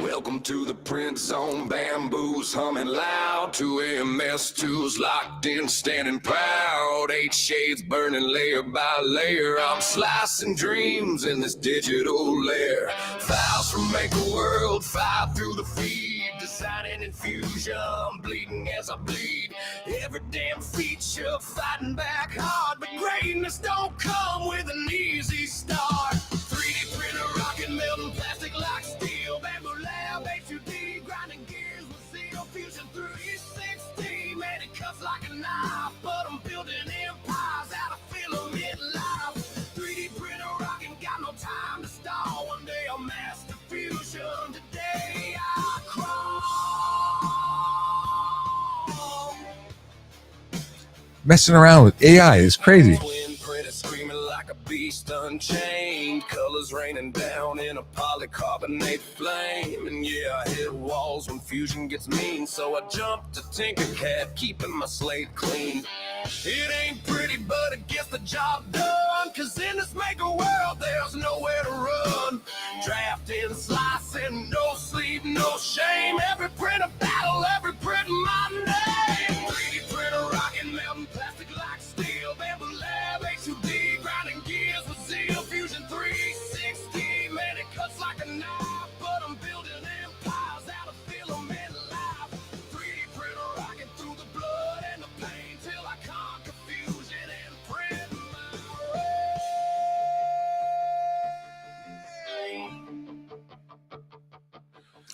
Welcome to the print zone, bamboos humming loud, 2 MS2s locked in, standing proud, 8 shades burning layer by layer. I'm slicing dreams in this digital lair. Files from Make a World, fire through the feed, designing infusion, bleeding as I bleed. Every damn feature fighting back hard, but greatness don't come with an easy start. 3D printer rocking, melting plastic like steel, bamboo lab, HUD, grinding gears with seal, fusion 360, man, it cuts like a knife, but I'm building empires out of filament life. 3D printer rocking, got no time to stall, one day I'll master fusion, today I crawl. Messing around with AI is crazy. Twin printed, screaming like a beast unchained, colors raining down in a polycarbonate flame. And yeah, I hit walls when fusion gets mean, so I jump to Tinkercad, keeping my slate clean. It ain't pretty, but it gets the job done. Cause in this maker world, there's nowhere to run. Drafting, slicing, no sleep, no shame. Every print a battle, every print my name. 3D printer rocking, melting plastic like steel. Bamboo lab, H2D, grinding gears with zeal. Fusion 360, man, it cuts like a knife. But I'm building empires out of filament life. 3D printer rocking through the blood and the pain till I conquer fusion and print my rain.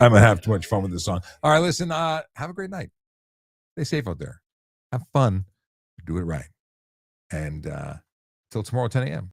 I'm gonna have too much fun with this song. All right, listen. Have a great night. Stay safe out there. Have fun. Do it right. And till tomorrow, 10 a.m.